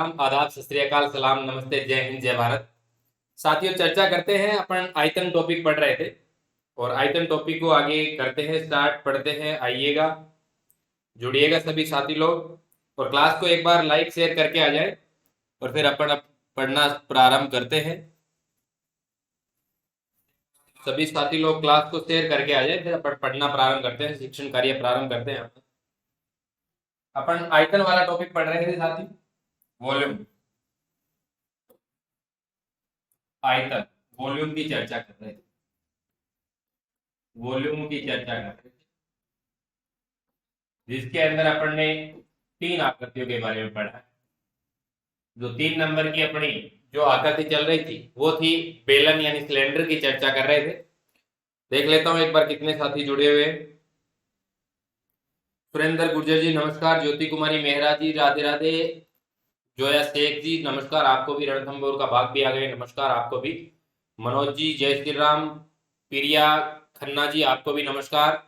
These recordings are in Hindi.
आदाब, सत श्री अकाल, सलाम, नमस्ते, जय हिंद, जय भारत। साथियों, चर्चा करते हैं। अपन आयतन टॉपिक पढ़ रहे थे और आयतन टॉपिक को आगे करते हैं, स्टार्ट पढ़ते हैं। आइएगा, जुड़िएगा सभी साथी लोग और क्लास को एक बार लाइक शेयर करके आ जाए और फिर अपन पढ़ना प्रारंभ करते हैं। सभी साथी लोग क्लास को शेयर करके आ जाए, फिर अपन पढ़ना प्रारंभ करते हैं, शिक्षण कार्य प्रारंभ करते हैं। अपन आयतन वाला टॉपिक पढ़ रहे थे साथी, वॉल्यूम, आयतन, वॉल्यूम की चर्चा कर रहे थे, वॉल्यूम की चर्चा कर रहे थे, जिसके अंदर अपन ने तीन आकृतियों के बारे में पढ़ा है। जो 3 नंबर की अपनी जो आकृति चल रही थी वो थी बेलन यानी सिलेंडर की चर्चा कर रहे थे। देख लेता हूं एक बार कितने साथी जुड़े हुए। सुरेंद्र गुर्जर जी नमस्कार, ज्योति कुमारी मेहरा जी राधे राधे, जोया शेख जी नमस्कार, आपको भी। रणथंबोर का भाग भी आ गए, नमस्कार आपको भी। मनोज जी जय श्री राम, प्रिया खन्ना जी आपको भी नमस्कार।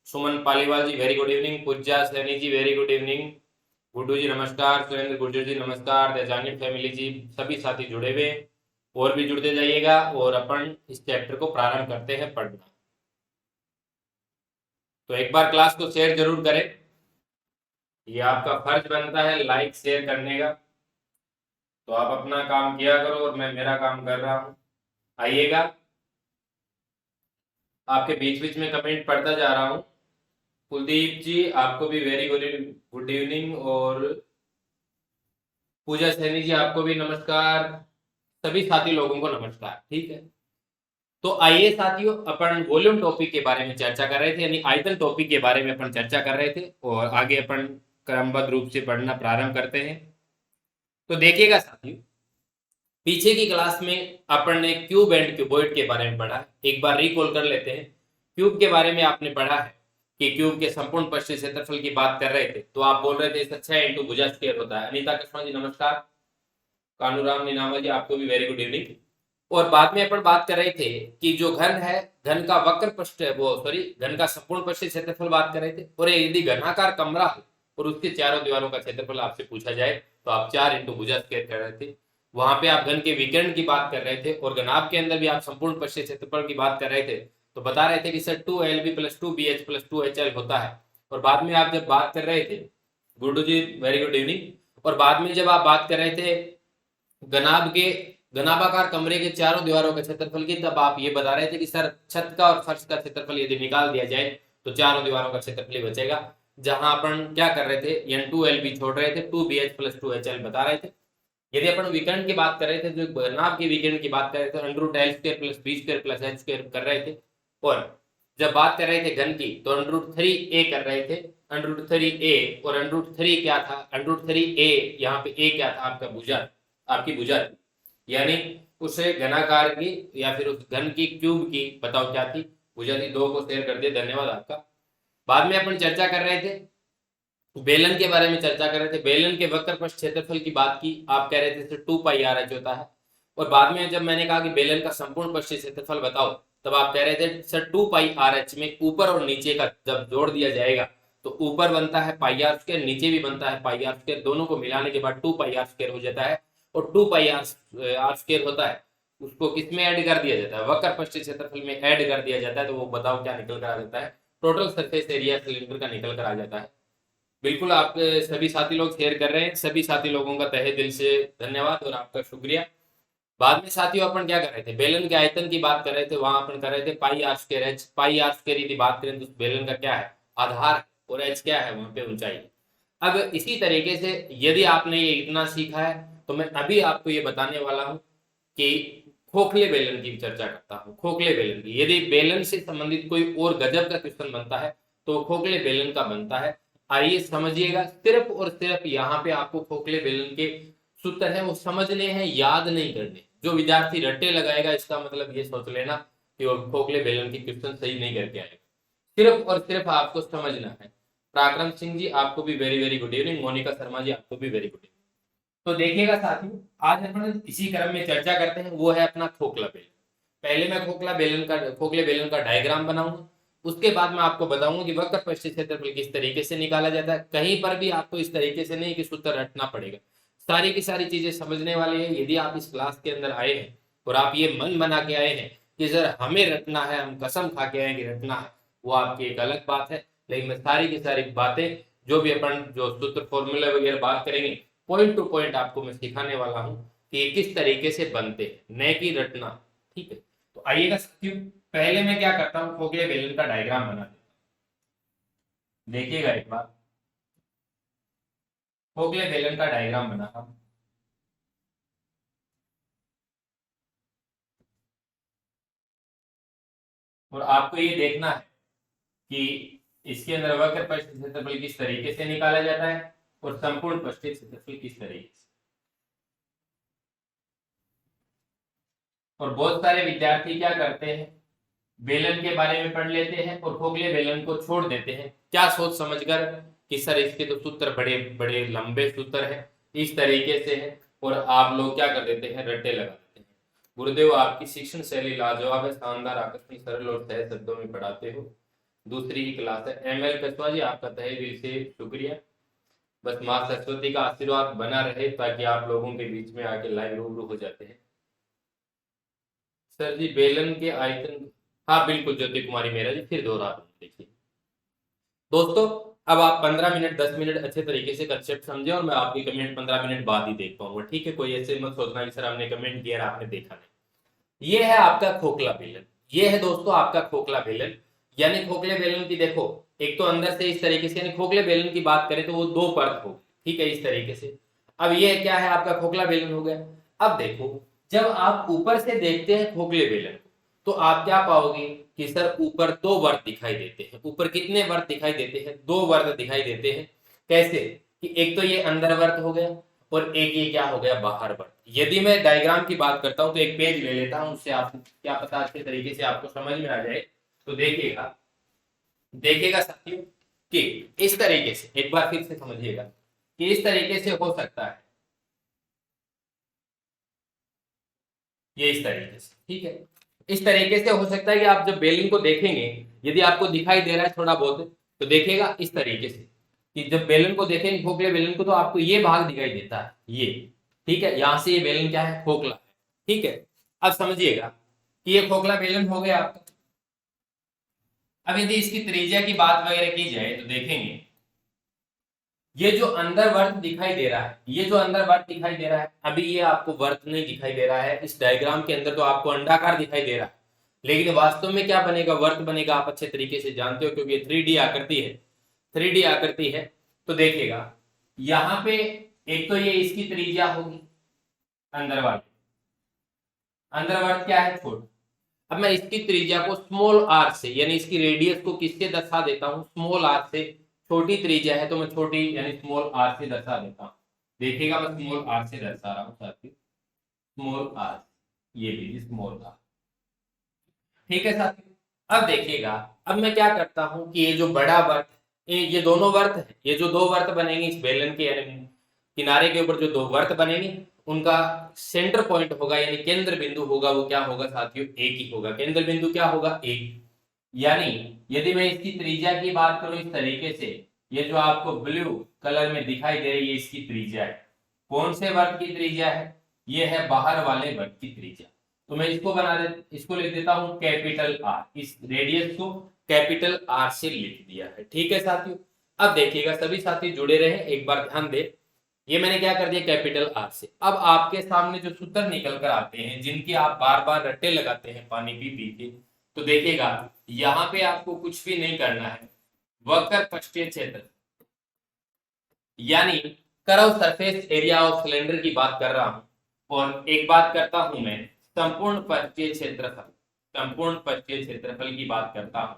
सुमन पालीवाल जी वेरी गुड इवनिंग, पूजा सैनी जी वेरी गुड इवनिंग, गुड्डू जी नमस्कार, सुरेंद्र गुर्जर जी नमस्कार, द फैमिली जी, सभी साथी जुड़े हुए और भी जुड़ते जाइएगा और अपन इस चैप्टर को प्रारंभ करते हैं पढ़ना। तो एक बार क्लास को शेयर जरूर करें, ये आपका फर्ज बनता है लाइक शेयर करने का। तो आप अपना काम किया करो और मैं मेरा काम कर रहा हूं। आइएगा, आपके बीच बीच में कमेंट पढ़ता जा रहा हूं। कुलदीप जी आपको भी वेरी गुड इवनिंग और पूजा सैनी जी आपको भी नमस्कार, सभी साथी लोगों को नमस्कार। ठीक है, तो आइए साथियों, अपन वॉल्यूम टॉपिक के बारे में चर्चा कर रहे थे, यानी आयतन टॉपिक के बारे में अपन चर्चा कर रहे थे और आगे अपन क्रमबद्ध रूप से पढ़ना प्रारंभ करते हैं। तो देखिएगा साथियों, पीछे की क्लास में अपन ने क्यूब एंड क्यूबॉइड के बारे में पढ़ा। एक बार रिकॉल कर लेते हैं। क्यूब के बारे में आपने पढ़ा है कि क्यूब के संपूर्ण पृष्ठीय क्षेत्रफल की बात कर रहे थे, तो आप बोल रहे थे इसका 6 इंटू भुजा स्क्वायर होता है। अनीता कृष्णा जी नमस्कार, कानूराम नीनामा जी आपको भी वेरी गुड इवनिंग। और बाद में अपन बात कर रहे थे कि जो घन है, घन का वक्र पृष्ठ है, वो सॉरी घन का संपूर्ण पृष्ठीय क्षेत्रफल बात कर रहे थे। और यदि घनाकार कमरा हो और उसके चारों दीवारों का क्षेत्रफल आपसे पूछा जाए तो आप 4 इंटू भुजा स्क्वायर कर रहे थे। वहां पे आप घन के विकर्ण की बात कर रहे थे और घनाभ के अंदर भी आप संपूर्ण पृष्ठीय क्षेत्रफल की बात कर रहे थे। तो बता रहे थे कि सर 2LB + 2BH + 2HL होता है। और बाद में आप जब बात कर रहे थे, गुड्डू जी वेरी गुड इवनिंग, और बाद में जब आप बात कर रहे थे घनाभ के, घनाभाकार कमरे के चारों दीवारों के क्षेत्रफल की, तब आप ये बता रहे थे कि सर छत का और फर्श का क्षेत्रफल यदि निकाल दिया जाए तो चारों दीवारों का क्षेत्रफल ही बचेगा। जहां अपन क्या कर रहे थे, 2LB छोड़ रहे थे, 2BH + 2HL बता रहे थे। यदि अपन विकर्ण की बात कर रहे थे, जो घनाभ के विकर्ण की बात कर रहे थे, √L² + B² + H² कर रहे थे। और जब बात कर रहे थे घन की तो √3a कर रहे थे, √3a, और √3 क्या था, √3a यहाँ पे a क्या था, आपका भुजा, आपकी भुजा, यानी उसे घनाकार की या फिर उस घन की क्यूब की बताओ क्या थी, भुजा थी। 2 को शेयर कर दिया, धन्यवाद आपका। बाद में अपन चर्चा कर रहे थे, बेलन के बारे में चर्चा कर रहे थे। बेलन के वक्र पृष्ठ क्षेत्रफल की बात की, आप कह रहे थे सर 2πRH होता है। और बाद में जब मैंने कहा कि बेलन का संपूर्ण पृष्ठीय क्षेत्रफल बताओ, तब आप कह रहे थे सर 2πRH में ऊपर और नीचे का जब जोड़ दिया जाएगा तो ऊपर बनता है πr², नीचे भी बनता है πr², दोनों को मिलाने के बाद 2πr² हो जाता है। और 2πr² होता है, उसको किसमें ऐड कर दिया जाता है, वक्र पृष्ठीय क्षेत्रफल में ऐड कर दिया जाता है। तो वो बताओ क्या निकल कर आ जाता है, टोटल सरफेस एरिया सिलेंडर का निकल कर आ जाता है। बिल्कुल, आप सभी साथी लोग शेयर कर रहे हैं, सभी साथी लोगों का तहे दिल से धन्यवाद और आपका शुक्रिया। बाद में साथियों अपन क्या कर रहे थे, बेलन के आयतन की बात कर रहे थे। वहां अपन कर रहे थे πr²H। πr² यदि बात करें तो बेलन का क्या है, आधार, और H क्या है, वहां पे ऊंचाई। अब इसी तरीके से यदि आपने ये इतना सीखा है तो मैं अभी आपको ये बताने वाला हूं कि खोखले बेलन की चर्चा करता हूं। खोखले बेलन की, यदि बेलन से संबंधित कोई और गजब का क्वेश्चन बनता है तो खोखले बेलन का बनता है। आइए समझिएगा, सिर्फ और सिर्फ यहाँ पे आपको खोखले बेलन के सूत्र है वो समझने हैं, याद नहीं करने। जो विद्यार्थी रट्टे लगाएगा इसका मतलब ये सोच लेना कि वो खोखले बेलन के क्वेश्चन सही नहीं करके आएगा। सिर्फ और सिर्फ आपको समझना है। पराक्रम सिंह जी आपको भी very very good evening, Monika Sharma ji आपको भी वेरी गुड इवनिंग। तो देखिएगा साथियों, आज अपन इसी क्रम में चर्चा करते हैं, वो है अपना खोखला बेलन। पहले मैं खोखले बेलन का डायग्राम बनाऊंगा, उसके बाद मैं आपको बताऊंगा कि वक्र पृष्ठीय क्षेत्रफल किस तरीके से निकाला जाता है। कहीं पर भी आपको इस तरीके से नहीं कि सूत्र रटना पड़ेगा, सारी की सारी चीजें समझने वाली है। यदि आप इस क्लास के अंदर आए हैं और आप ये मन बना के आए हैं कि सर हमें रटना है, हम कसम खा के आए हैं कि रटना है, वो आपकी एक अलग बात है। लेकिन मैं सारी की सारी बातें जो भी अपन जो सूत्र फॉर्मूले वगैरह बात करेंगे, पॉइंट टू पॉइंट आपको मैं सिखाने वाला हूँ कि ये किस तरीके से बनते हैं, न कि रटना। ठीक है, तो आइएगा साथियों, पहले मैं क्या करता हूँ, खोखले बेलन का डायग्राम बना देता हूँ। देखिएगा एक बार, खोखले बेलन का डायग्राम बना हूं। और आपको ये देखना है कि इसके अंदर वक्र पृष्ठ क्षेत्रफल किस तरीके से निकाला जाता है और संपूर्ण पृष्ठ क्षेत्रफल किस तरीके से। और बहुत सारे विद्यार्थी क्या करते हैं, बेलन के बारे में पढ़ लेते हैं और खोखले बेलन को छोड़ देते हैं, क्या सोच समझकर कि सर इसके तो सूत्र बड़े बड़े लंबे सूत्र है, इस तरीके से है, और आप लोग क्या कर देते हैं, रट्टे लगा देते हैं। गुरुदेव आपकी शिक्षण शैली लाजवाब है, शानदार, आकर्षक, सरल और सहज शब्दों में पढ़ाते हो। दूसरी ही क्लास है। एमएल कस्वा जी, आपका तहे दिल से शुक्रिया। बस माँ सरस्वती का आशीर्वाद बना रहे ताकि आप लोगों के बीच में आके लाइव रूबरू हो जाते हैं। सर जी बेलन के आयतन, हाँ बिल्कुल ज्योति कुमारी मेरा जी, फिर दोहरा दूं। देखिए दोस्तों, अब आप 15 मिनट 10 मिनट अच्छे तरीके से कंसेप्ट समझे और मैं आपकी कमेंट 15 मिनट बाद ही देख पाऊंगा। ठीक है, कोई ऐसे मत सोचना कि सर हमने कमेंट किया आपने देखा नहीं। ये है आपका खोखला बेलन, ये है दोस्तों आपका खोखला बेलन। यानी खोखले बेलन की देखो, एक तो अंदर से इस तरीके से, यानी खोखले बेलन की बात करें तो वो दो परत हो, ठीक है, इस तरीके से। अब ये क्या है, आपका खोखला बेलन हो गया। अब देखो, जब आप ऊपर से देखते हैं खोखले बेलन तो आप क्या पाओगे कि सर ऊपर दो वर्त दिखाई देते हैं। ऊपर कितने वर्त दिखाई देते हैं, दो वर्त दिखाई देते हैं। कैसे कि एक तो ये अंदर वर्त हो गया और एक ये क्या हो गया, बाहर वर्त। यदि मैं डायग्राम की बात करता हूं तो एक पेज ले लेता हूं, उससे आप क्या पता अच्छे तरीके से आपको समझ में आ जाए। तो देखिएगा, देखिएगा साथियों कि इस तरीके से, एक बार फिर से समझिएगा कि इस तरीके से हो सकता है, ये इस तरीके से, ठीक है, इस तरीके से हो सकता है कि आप जब बेलन को देखेंगे, यदि आपको दिखाई दे रहा है थोड़ा बहुत तो देखिएगा इस तरीके से कि जब बेलन को देखेंगे, खोखले बेलन को, तो आपको ये भाग दिखाई देता है, ये, ठीक है, यहां से ये बेलन क्या है, खोखला है। ठीक है, अब समझिएगा कि ये खोखला बेलन हो गया आपका। अब यदि इसकी त्रिज्या की बात वगैरह की जाए तो देखेंगे, ये जो अंदर वर्त दिखाई दे रहा है, ये जो अंदर वर्त दिखाई दे रहा है, अभी ये आपको वर्त नहीं दिखाई दे रहा है इस डायग्राम के अंदर, तो आपको अंडाकार दिखाई दे रहा है, लेकिन वास्तव में क्या बनेगा, वर्त बनेगा। आप अच्छे तरीके से जानते हो क्योंकि 3D आकृति है, 3D आकृति है। तो देखिएगा यहाँ पे एक तो ये इसकी त्रिज्या होगी अंदर वाली, अंदर वर्त क्या है, छोटा। अब मैं इसकी त्रिज्या को स्मॉल आर से, यानी इसकी रेडियस को किससे दर्शा देता हूं, स्मॉल आर से। छोटी त्रिज्या है तो मैं छोटी यानी स्मॉल आर से दर्शा देता हूं। देखिएगा मैं स्मॉल आर से दर्शा रहा हूं साथियों, स्मॉल आर, ये भी स्मॉल आर, ठीक है साथियों। अब देखिएगा, अब मैं क्या करता हूं कि ये जो बड़ा वर्त, ये दोनों वर्त है, ये जो दो वर्त बनेंगे इस बेलन के यानी किनारे के ऊपर जो दो वर्त बनेंगे, उनका सेंटर पॉइंट होगा यानी केंद्र बिंदु होगा, वो क्या होगा साथियों, एक ही होगा। केंद्र बिंदु क्या होगा, एक। यानी यदि मैं इसकी त्रिज्या की बात करूं इस तरीके से, ये जो आपको ब्लू कलर में दिखाई दे रही है इसकी त्रिज्या है। कौन से वर्ग की त्रिज्या है, ये है बाहर वाले वर्ग की त्रिज्या। तो मैं इसको इसको लिख देता हूं कैपिटल आर, इस रेडियस को कैपिटल आर से लिख दिया है। ठीक है साथियों, अब देखिएगा सभी साथी जुड़े रहे, एक बार ध्यान दे, ये मैंने क्या कर दिया कैपिटल आर से। अब आपके सामने जो सूत्र निकल कर आते हैं, जिनकी आप बार बार रट्टे लगाते हैं पानी पी पी के, तो देखिएगा यहाँ पे आपको कुछ भी नहीं करना है, वक्र पृष्ठीय क्षेत्र यानी curve surface area of cylinder की बात कर रहा हूं, और एक बात करता हूं मैं संपूर्ण पृष्ठीय क्षेत्रफल, संपूर्ण पृष्ठीय क्षेत्रफल की बात करता हूं,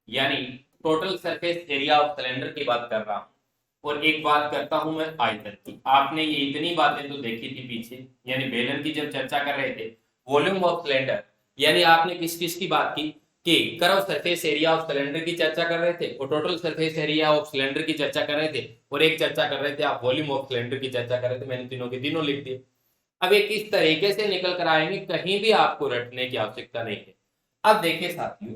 यानी total surface area of cylinder की बात कर रहा हूं। और एक बात करता हूं मैं आयतन की। आपने ये इतनी बातें तो देखी थी पीछे, यानी बेलन की जब चर्चा कर रहे थे, वॉल्यूम ऑफ सिलेंडर, यानी आपने किस किस की बात की कि curve surface area of cylinder की चर्चा कर रहे थे, और total surface area of cylinder की चर्चा कर रहे थे, और एक चर्चा कर रहे थे आप वॉल्यूम ऑफ सिलेंडर की चर्चा कर रहे थे। मैंने तीनों के तीनों लिख दिए। अब ये किस तरीके से निकल कर आएंगे, कहीं भी आपको रटने की आवश्यकता नहीं है। अब देखिए साथियों,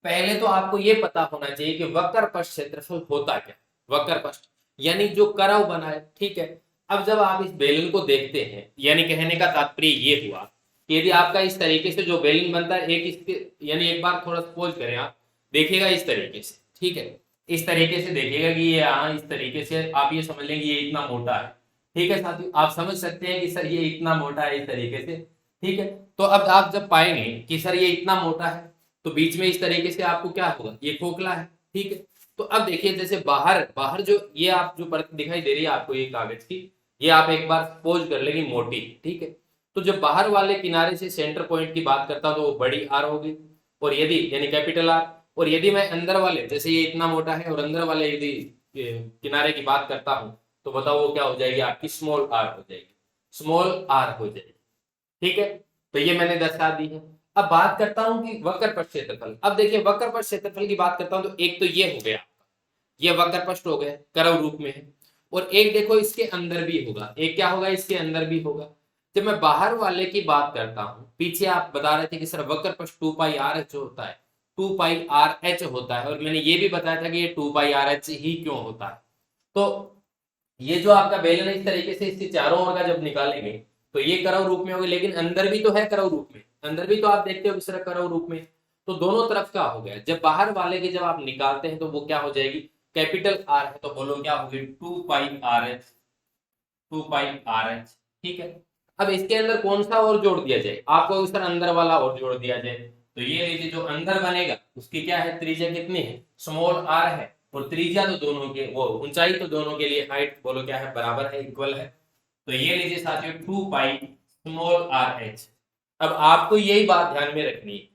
पहले तो आपको ये पता होना चाहिए कि वक्र पृष्ठ क्षेत्रफल होता क्या। वक्र पृष्ठ यानी जो कर्व बना है, ठीक है। अब जब आप इस बेलन को देखते हैं, यानी कहने का तात्पर्य ये हुआ कि यदि आपका इस तरीके से जो बेलन बनता है, एक इसके यानी एक बार थोड़ा सपोज करें, आप देखिएगा इस तरीके से, ठीक है, इस तरीके से देखिएगा कि ये यहाँ इस तरीके से आप ये समझ लेंगे ये इतना मोटा है, ठीक है साथियों, आप समझ सकते हैं कि सर ये इतना मोटा है इस तरीके से, ठीक है। तो अब आप जब पाएंगे कि सर ये इतना मोटा है, तो बीच में इस तरीके से आपको क्या होगा, ये खोखला है, ठीक है। तो अब देखिए जैसे बाहर बाहर जो ये आप जो परत दिखाई दे रही है आपको ये कागज की, ये आप एक बार सपोज कर लेंगे मोटी, ठीक है। तो जब बाहर वाले किनारे से सेंटर पॉइंट की बात करता हूं तो वो बड़ी आर होगी, और यदि यानी कैपिटल आर, और यदि मैं अंदर वाले जैसे ये इतना मोटा है और अंदर वाले यदि किनारे की बात करता हूं तो बताओ वो क्या हो जाएगी, आपकी स्मॉल आर हो जाएगी, स्मॉल आर हो जाएगी, ठीक है। तो ये मैंने दर्शा दी है। अब बात करता हूं कि वक्र पथ क्षेत्रफल। अब देखिए वक्र पथ क्षेत्रफल की बात करता हूं तो एक तो ये हो गया, ये वक्र पथ हो गया, कर्व रूप में है, और एक देखो इसके अंदर भी होगा, एक क्या होगा इसके अंदर भी होगा। जब मैं बाहर वाले की बात करता हूं, पीछे आप बता रहे थे कि सर वक्र पथ 2 पाई आर एच होता है, 2 पाई आर एच होता है, और मैंने ये भी बताया था कि ये 2 पाई आर एच ही क्यों होता है। तो ये जो आपका बेलन है इस तरीके से इसके चारों ओर का जब निकालेंगे तो ये कर्व रूप में होगा, लेकिन अंदर भी तो है कर्व रूप में, अंदर भी तो आप देखते हो किस तरह कर्व रूप में। तो दोनों तरफ का हो गया। जब बाहर वाले के जब आप निकालते हैं तो वो क्या हो जाएगी, कैपिटल आर है तो बोलो क्या होगी 2 pi R H, 2 pi R H, ठीक है। अब इसके अंदर कौन सा और जोड़ दिया जाए, आपको उस तरह अंदर वाला और जोड़ दिया जाए, तो ये लीजिए जो अंदर बनेगा उसकी क्या है, त्रिज्या कितनी है, स्मॉल आर है, और त्रिज्या तो दोनों के वो ऊंचाई तो दोनों के लिए हाइट बोलो क्या है, बराबर है, इक्वल है। तो ये लीजिए साथियों 2 पाई स्मॉल आर एच। अब आपको यही बात ध्यान में रखनी है,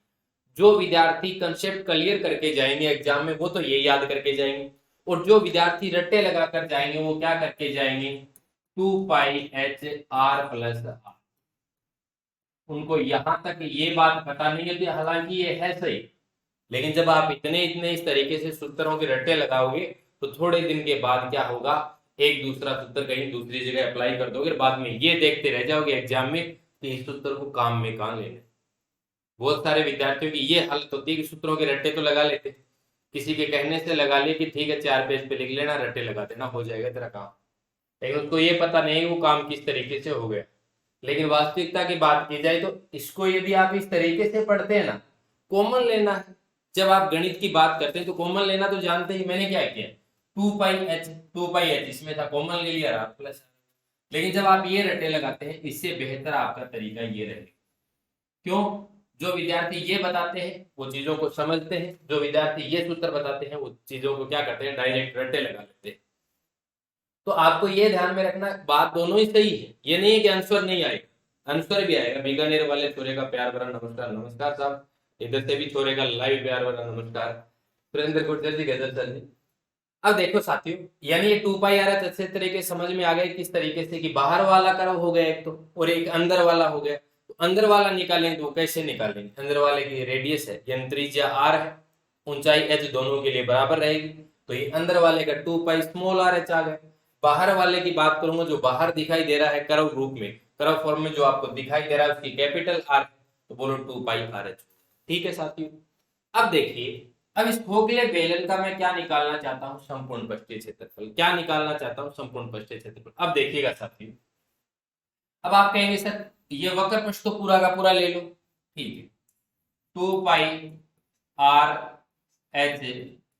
जो विद्यार्थी कंसेप्ट क्लियर करके जाएंगे एग्जाम में वो तो ये याद करके जाएंगे, और जो विद्यार्थी रट्टे लगा कर जाएंगे वो क्या करके जाएंगे, 2 पाई एच आर प्लस आर। उनको यहां तक ये बात पता नहीं होती, हालांकि ये है सही, लेकिन जब आप इतने इतने इस तरीके से सूत्रों के रट्टे लगाओगे तो थोड़े दिन के बाद क्या होगा, एक दूसरा सूत्र कहीं दूसरी जगह अप्लाई कर दोगे, बाद में ये देखते रह जाओगे एग्जाम में कि इस सूत्र को काम में कहां लेना। बहुत सारे विद्यार्थियों की ये हालत होती है कि सूत्रों के रट्टे तो लगा लेते, किसी के कहने से लगा लिए कि ठीक है 4 पेज पे लिख लेना, रट्टे लगा देना, हो जाएगा तेरा काम, लेकिन उसको ये पता नहीं वो काम किस तरीके से हो गया। लेकिन वास्तविकता की बात की जाए तो इसको यदि आप इस तरीके से पढ़ते हैं ना, कॉमन लेना है। जब आप गणित की बात करते हैं तो कॉमन लेना तो जानते ही, मैंने क्या किया 2 पाई एच, 2 पाई एच इसमें था, कॉमन ले लिया आर प्लस। लेकिन जब आप ये रट्टे लगाते हैं इससे बेहतर आपका तरीका ये रहेगा। क्यों, जो विद्यार्थी ये बताते हैं वो चीजों को समझते हैं, जो विद्यार्थी ये सूत्र बताते हैं वो चीजों को क्या करते हैं, डायरेक्ट रट्टे लगा लेते हैं। तो आपको ये ध्यान में रखना बात दोनों ही सही है, ये नहीं है कि आंसर नहीं आएगा, आंसर भी आएगा। बीकानेर वाले छोरे का प्यार भरा नमस्कार, नमस्कार साहब, इधर से भी छोरे का लाइव प्यार भरा नमस्कार, सुरेंद्र गुर्जर जी, गजल सर जी। अब देखो साथियों, यानी ये 2 पाई आर एच अच्छे तरीके समझ में आ गए किस तरीके से कि बाहर वाला कर्व हो गया एक तो, और एक अंदर वाला हो गया। तो अंदर वाला निकालेंगे तो कैसे निकालेंगे, अंदर वाले की रेडियस है यानी त्रिज्या आर है, ऊंचाई एच दोनों के लिए बराबर रहेगी, तो ये अंदर वाले का 2 पाई स्मॉल आर एच आ गया। बाहर वाले की बात करूंगा, जो बाहर दिखाई दे रहा है कर्व रूप में, कर्व फॉर्म में जो आपको दिखाई दे रहा है उसकी कैपिटल आर, तो बोलो 2 पाई आर एच, ठीक है साथियों। अब देखिए, अब इस खोखले बेलन का मैं क्या निकालना चाहता हूं, संपूर्ण पृष्ठीय क्षेत्रफल, क्या निकालना चाहता हूं, संपूर्ण पृष्ठीय क्षेत्रफल। अब देखिएगा साथियों, अब आप कहेंगे सर ये वक्र पृष्ठ तो पूरा का पूरा ले लो, ठीक है, 2 pi R H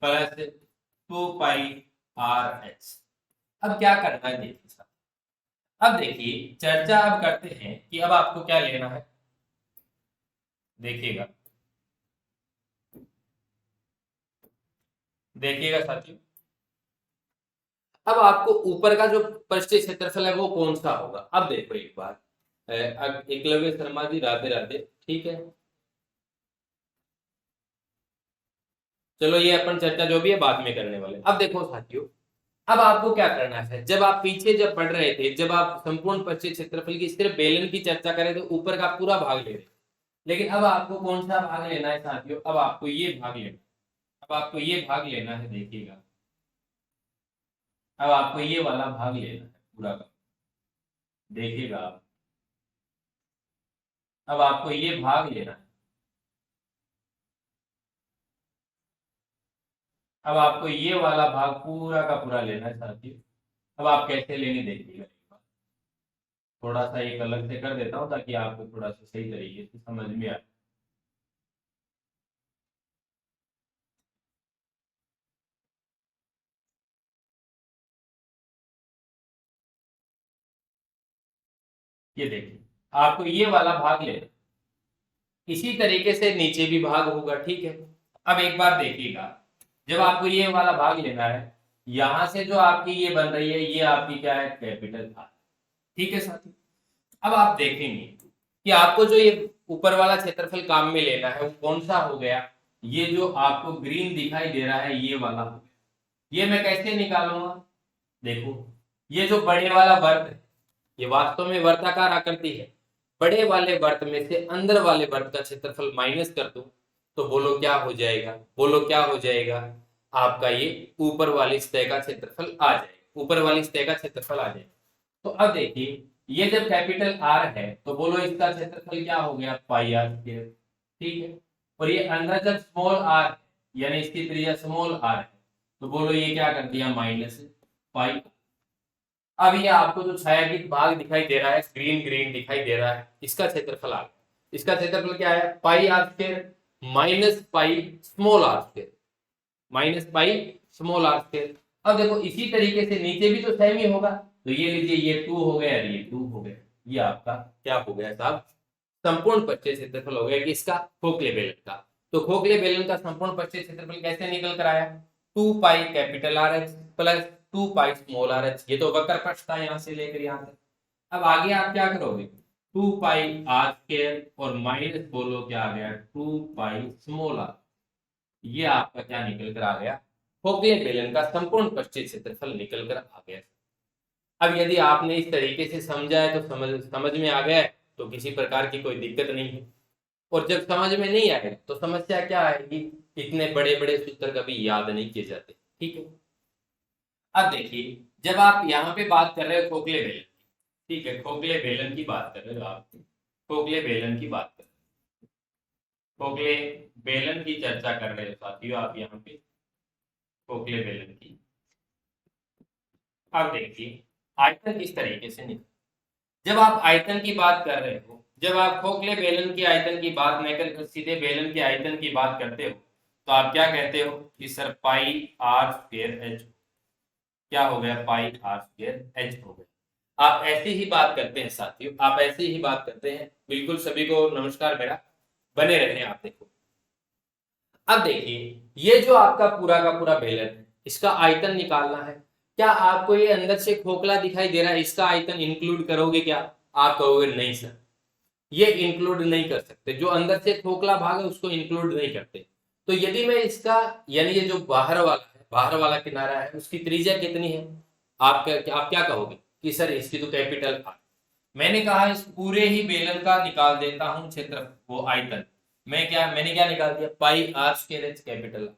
plus 2 pi R H. अब क्या करना है देखिए साहब, अब देखिए चर्चा अब करते हैं कि अब आपको क्या लेना है, देखिएगा देखिएगा साथियों, अब आपको ऊपर का जो पृष्ठीय क्षेत्रफल है वो कौन सा होगा। अब देखो एक बार, एकलव्य शर्मा जी राधे राधे, ठीक है, चलो ये अपन चर्चा जो भी है बाद में करने वाले। अब देखो साथियों, अब आपको क्या करना है, जब आप पीछे जब पढ़ रहे थे, जब आप संपूर्ण पृष्ठीय क्षेत्रफल की सिर्फ बेलन की चर्चा करें तो ऊपर का पूरा भाग ले रहे, लेकिन अब आपको कौन सा भाग लेना है साथियों, अब आपको ये भाग लेना, अब आपको ये भाग लेना है, देखिएगा अब आपको ये वाला भाग लेना है पूरा का, देखिएगा अब आपको ये भाग लेना है, अब आपको ये वाला भाग पूरा का पूरा लेना है साथियों। अब आप कैसे लेने देखिएगा, थोड़ा सा एक अलग से कर देता हूं ताकि आपको थोड़ा सा सही तरीके से समझ में आए। ये देखिए, आपको ये वाला भाग लेना, इसी तरीके से नीचे भी भाग होगा, ठीक है। अब एक बार देखिएगा, जब आपको ये वाला भाग लेना है, यहां से जो आपकी ये बन रही है, ये आपकी क्या है, कैपिटल आर, ठीक है साथी। अब आप देखेंगे कि आपको जो ये ऊपर वाला क्षेत्रफल काम में लेना है वो कौन सा हो गया, ये जो आपको ग्रीन दिखाई दे रहा है ये वाला हो गया। ये मैं कैसे निकालूंगा, देखो, ये जो बड़े वाला वर्ग है, ये वास्तव में वर्ताकार आकृति है, बड़े वाले वर्त में से अंदर वाले वर्त का क्षेत्रफल माइनस कर दो, तो बोलो क्या हो जाएगा, बोलो क्या हो जाएगा, आपका ये ऊपर वाली सतह का क्षेत्रफल आ जाएगा, ऊपर वाली सतह का क्षेत्रफल आ जाएगा। तो अब देखिए, ये जब कैपिटल आर है तो बोलो इसका क्षेत्रफल क्या हो गया, पाई आर स्क्वायर, ठीक है। और ये अंदर जब स्मॉल आर यानी इसकी त्रिज्या स्मॉल आर है, तो बोलो ये क्या कर दिया, माइनस पाई। अब ये आपको जो छायांकित भाग दिखाई दे रहा है, ग्रीन ग्रीन दिखाई दे रहा है, इसका क्षेत्रफल आ गया। इसका क्षेत्रफल क्या है, pi are square minus pi small are square, minus pi small are square. अब देखो इसी तरीके से नीचे भी तो सेम ही होगा, तो ये लीजिए, ये 2 हो गया, ये 2 हो गया, ये आपका क्या हो गया साहब, संपूर्ण पृष्ठीय क्षेत्रफल हो गया कि इसका, खोखले बेलन का। तो खोखले बेलन का संपूर्ण पृष्ठीय क्षेत्रफल कैसे निकल कर आया, 2 pi capital are H plus 2 pi small R H, ये तो वक्र पृष्ठ था यहां से लेकर यहां तक। अब आगे आप क्या करोगे, 2 पाई आर स्क्वायर और माइनस बोलो क्या आ गया, 2 पाई स्मॉल आर, ये आपका क्या निकल कर आ गया, खोखले बेलन का संपूर्ण पृष्ठीय क्षेत्रफल निकल कर आ गया। अब यदि आपने इस तरीके से समझा है तो समझ में आ गया है, तो किसी प्रकार की कोई दिक्कत नहीं है। और जब समझ में नहीं आए तो समस्या क्या आएगी, इतने बड़े बड़े सूत्र कभी याद नहीं किए जाते, ठीक है। अब देखिए, जब आप यहाँ पे बात कर रहे हो खोखले बेलन, ठीक है, खोखले बेलन की बात कर रहे हो आप, खोखले बेलन की बात कर रहे हो, खोखले बेलन की चर्चा कर रहे हो साथियों आप यहाँ पे, खोखले बेलन की। अब देखिए, आयतन किस तरीके से निकल, जब आप आयतन की बात कर रहे हो, जब आप खोखले बेलन की आयतन की बात न कर सीधे बेलन के आयतन की बात करते हो, तो आप क्या कहते हो कि sir pi are square h, क्या हो गया, पाई आर स्क्वायर एच हो गया। आप ऐसे ही बात करते हैं साथियों, आप ऐसे ही बात करते हैं, बिल्कुल सभी को नमस्कार मेरा, बने रहे आप। देखो अब देखिए, ये जो आपका पूरा का पूरा बेलन है, इसका आयतन निकालना है। क्या आपको ये अंदर से खोखला दिखाई दे रहा है, इसका आयतन इंक्लूड करोगे क्या, आप कहोगे नहीं सर, ये इंक्लूड नहीं कर सकते, जो अंदर से खोखला भाग है उसको इंक्लूड नहीं करते। तो यदि मैं इसका, यानी ये जो बाहर वाला है, बाहर वाला किनारा है, उसकी त्रिज्या कितनी है, आप क्या कहोगे कि सर इसकी तो कैपिटल आर। मैंने कहा इस पूरे ही बेलन का निकाल देता हूं क्षेत्र, वो आयतन, मैंने क्या निकाल दिया, पाई आर स्क्वायर एच कैपिटल।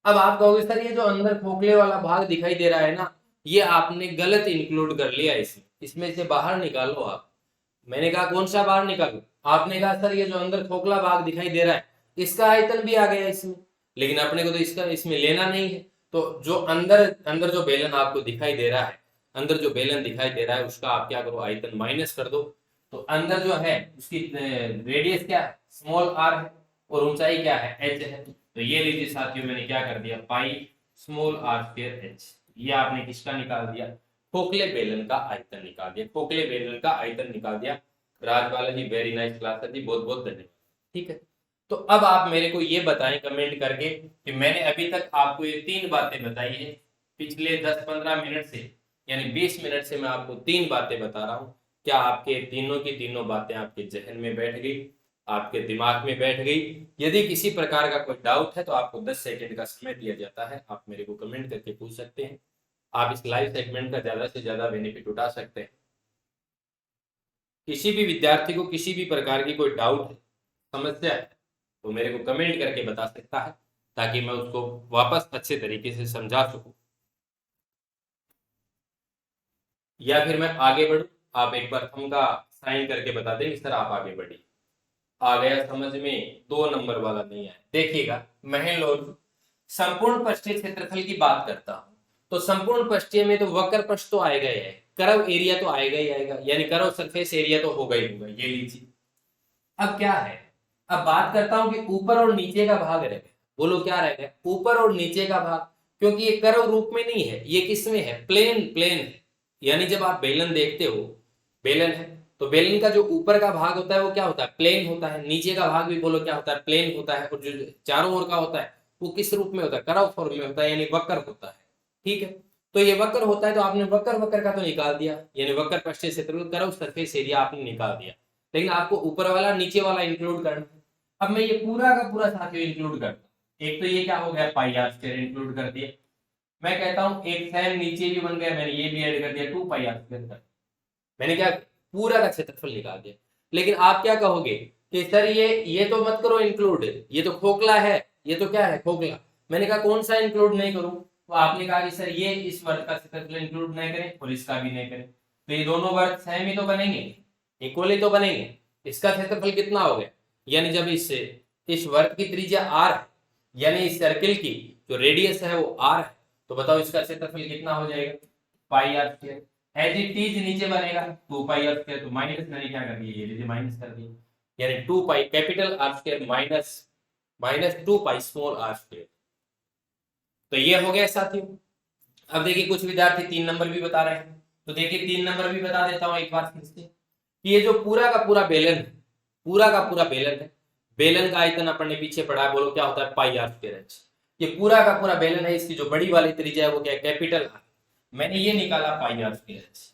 अब आप कहोगे सर ये जो अंदर खोखले वाला भाग दिखाई दे रहा है ना, ये आपने गलत इंक्लूड कर लिया, इसमें से बाहर निकालो आप। मैंने कहा कौन सा बाहर निकालो, आपने कहा सर ये जो अंदर खोखला भाग दिखाई दे रहा है, इसका आयतन भी आ गया इसमें, लेकिन अपने को तो इसका इसमें लेना नहीं है। तो जो अंदर अंदर जो बेलन आपको दिखाई दे रहा है, अंदर जो बेलन दिखाई दे रहा है, उसका आप क्या करो, आयतन माइनस कर दो। तो अंदर जो है उसकी रेडियस क्या है, स्मॉल आर है, और ऊंचाई क्या है, एच है। तो ये लीजिए साथियों, मैंने क्या कर दिया, pi small are square h, ये आपने किसका निकाल दिया, खोखले बेलन का आयतन निकाल दिया, खोखले बेलन का आयतन निकाल दिया। राजबाला जी वेरी नाइस क्लास जी, बहुत बहुत धन्यवाद, ठीक है। तो अब आप मेरे को ये बताएं कमेंट करके कि मैंने अभी तक आपको ये 3 बातें बताई है, पिछले 10-15 मिनट से, यानी 20 मिनट से मैं आपको 3 बातें बता रहा हूँ। क्या आपके तीनों की तीनों बातें आपके जहन में बैठ गई, आपके दिमाग में बैठ गई? यदि किसी प्रकार का कोई डाउट है तो आपको 10 सेकंड का समय दिया जाता है, आप मेरे को कमेंट करके पूछ सकते हैं। आप इस लाइव सेगमेंट का ज्यादा से ज्यादा बेनिफिट उठा सकते हैं। किसी भी विद्यार्थी को किसी भी प्रकार की कोई डाउट है, समस्या है, तो मेरे को कमेंट करके बता सकता है, ताकि मैं उसको वापस अच्छे तरीके से समझा सकूं, या फिर मैं आगे बढ़ूं। आप एक बार थंब का साइन करके बता देंगे सर आप आगे बढ़िए। आ गया समझ में, 2 नंबर वाला नहीं आया। देखिएगा, मैं लोग संपूर्ण पृष्ठीय क्षेत्रफल की बात करता हूं, तो संपूर्ण पृष्ठीय में तो वक्र पृष्ठ तो आएगा ही है, कर्व एरिया तो आएगा ही आएगा, यानी कर्व सरफेस एरिया तो होगा ही होगा, ये लीजिए। अब क्या है, अब बात करता हूं कि ऊपर और नीचे का भाग रहेगा। बोलो क्या रहेगा, ऊपर और नीचे का भाग, क्योंकि ये कर्व रूप में नहीं है, ये किस में है, प्लेन प्लेन है। यानी जब आप बेलन देखते हो, बेलन है तो बेलन का जो ऊपर का भाग होता है वो क्या होता है, प्लेन होता है। नीचे का भाग भी बोलो क्या होता है, प्लेन होता है। और जो चारों ओर का होता है वो किस रूप में होता है, कर्व फॉर्म में होता है, यानी वक्र होता है। ठीक है, तो ये वक्र होता है, तो आपने वक्र वक्र का तो निकाल दिया, यानी वक्र पृष्ठीय क्षेत्रफल कर्व सरफेस एरिया आपने निकाल दिया। लेकिन आपको ऊपर वाला नीचे वाला इंक्लूड करना है। अब मैं ये पूरा का पूरा साथियों इंक्लूड करता हूँ। एक तो ये क्या हो गया, पाई आर स्क्वायर इंक्लूड कर दिया। मैं कहता हूँ एक साइन नीचे भी बन गया, मैंने ये भी ऐड कर दिया, 2 पाई आर स्क्वायर कर। मैंने क्या, पूरा का क्षेत्रफल निकाल दिया। लेकिन आप क्या कहोगे कि सर ये तो मत करो इंक्लूड, ये तो खोखला है, ये तो क्या है, खोखला। मैंने कहा कौन सा इंक्लूड नहीं करूं, तो आपने कहा कि सर ये इस वर्ग का क्षेत्रफल इंक्लूड नहीं करें और इसका भी नहीं करें, तो ये दोनों वर्ग सेम ही तो बनेंगे, इक्वल ही तो बनेंगे। इसका क्षेत्रफल कितना हो गया, यानी जब इस वर्ग की त्रिज्या r है, यानी इस सर्किल की जो रेडियस है वो r है, तो बताओ इसका क्षेत्रफल कितना हो जाएगा, pi are square. As it is नीचे बनेगा 2 पाई आर स्क्वायर, तो माइनस मैंने क्या कर दिया, ये लीजिए माइनस कर दिया, यानी 2 pi capital R square minus minus 2 pi small are square. तो ये हो गया साथियों। अब देखिए कुछ विद्यार्थी 3 नंबर भी बता रहे हैं, तो देखिए 3 नंबर भी बता देता हूं एक बार फिर से। ये जो पूरा का पूरा बेलन है, पूरा का पूरा बेलन है, बेलन का आयतन अपन ने पीछे पढ़ा है, बोलो क्या होता है, पाई आर स्क्वायर एच। ये पूरा का पूरा बेलन है, इसकी जो बड़ी वाली त्रिज्या है वो क्या है, कैपिटल आर। मैंने ये निकाला पाई आर स्क्वायर एच।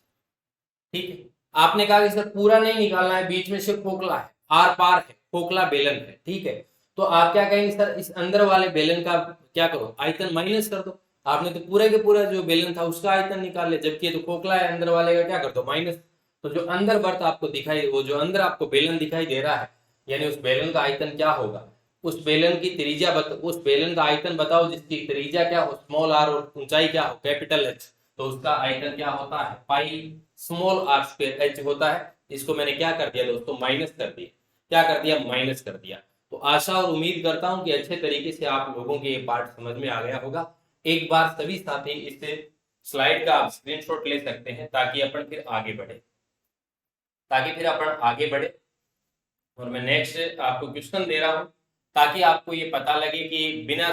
ठीक है, आपने कहा कि सर पूरा नहीं निकालना है, बीच में सिर्फ खोखला है, आर पार है, खोखला बेलन है। ठीक है, तो आप क्या कहेंगे, सर इस अंदर वाले बेलन का क्या करो, आयतन माइनस कर दो। आपने तो पूरे के पूरा जो बेलन था उसका आयतन निकाल लिया, जबकि ये तो खोखला है, अंदर वाले का क्या कर दो, माइनस। तो जो अंदर वर्त आपको दिखाई, वो जो अंदर आपको बेलन दिखाई दे रहा है, यानी उस बेलन का आयतन क्या होगा, उस बेलन की त्रिज्या उस बेलन का आयतन बताओ जिसकी त्रिज्या क्या हो, स्मॉल आर, और ऊंचाई क्या हो, कैपिटल एच। तो उसका आयतन क्या होता है, pi small are square h होता है। इसको मैंने क्या कर दिया दोस्तों, माइनस कर दिया। क्या कर दिया, माइनस कर दिया। तो आशा और उम्मीद करता हूं कि अच्छे तरीके से आप लोगों के ये पार्ट समझ में आ गया होगा। एक बार सभी साथी इस स्लाइड का आप स्क्रीनशॉट ले सकते हैं, ताकि अपन फिर आगे बढ़े, और मैं नेक्स्ट आपको क्वेश्चन दे रहा हूं, ताकि आपको ये पता लगे कि बिना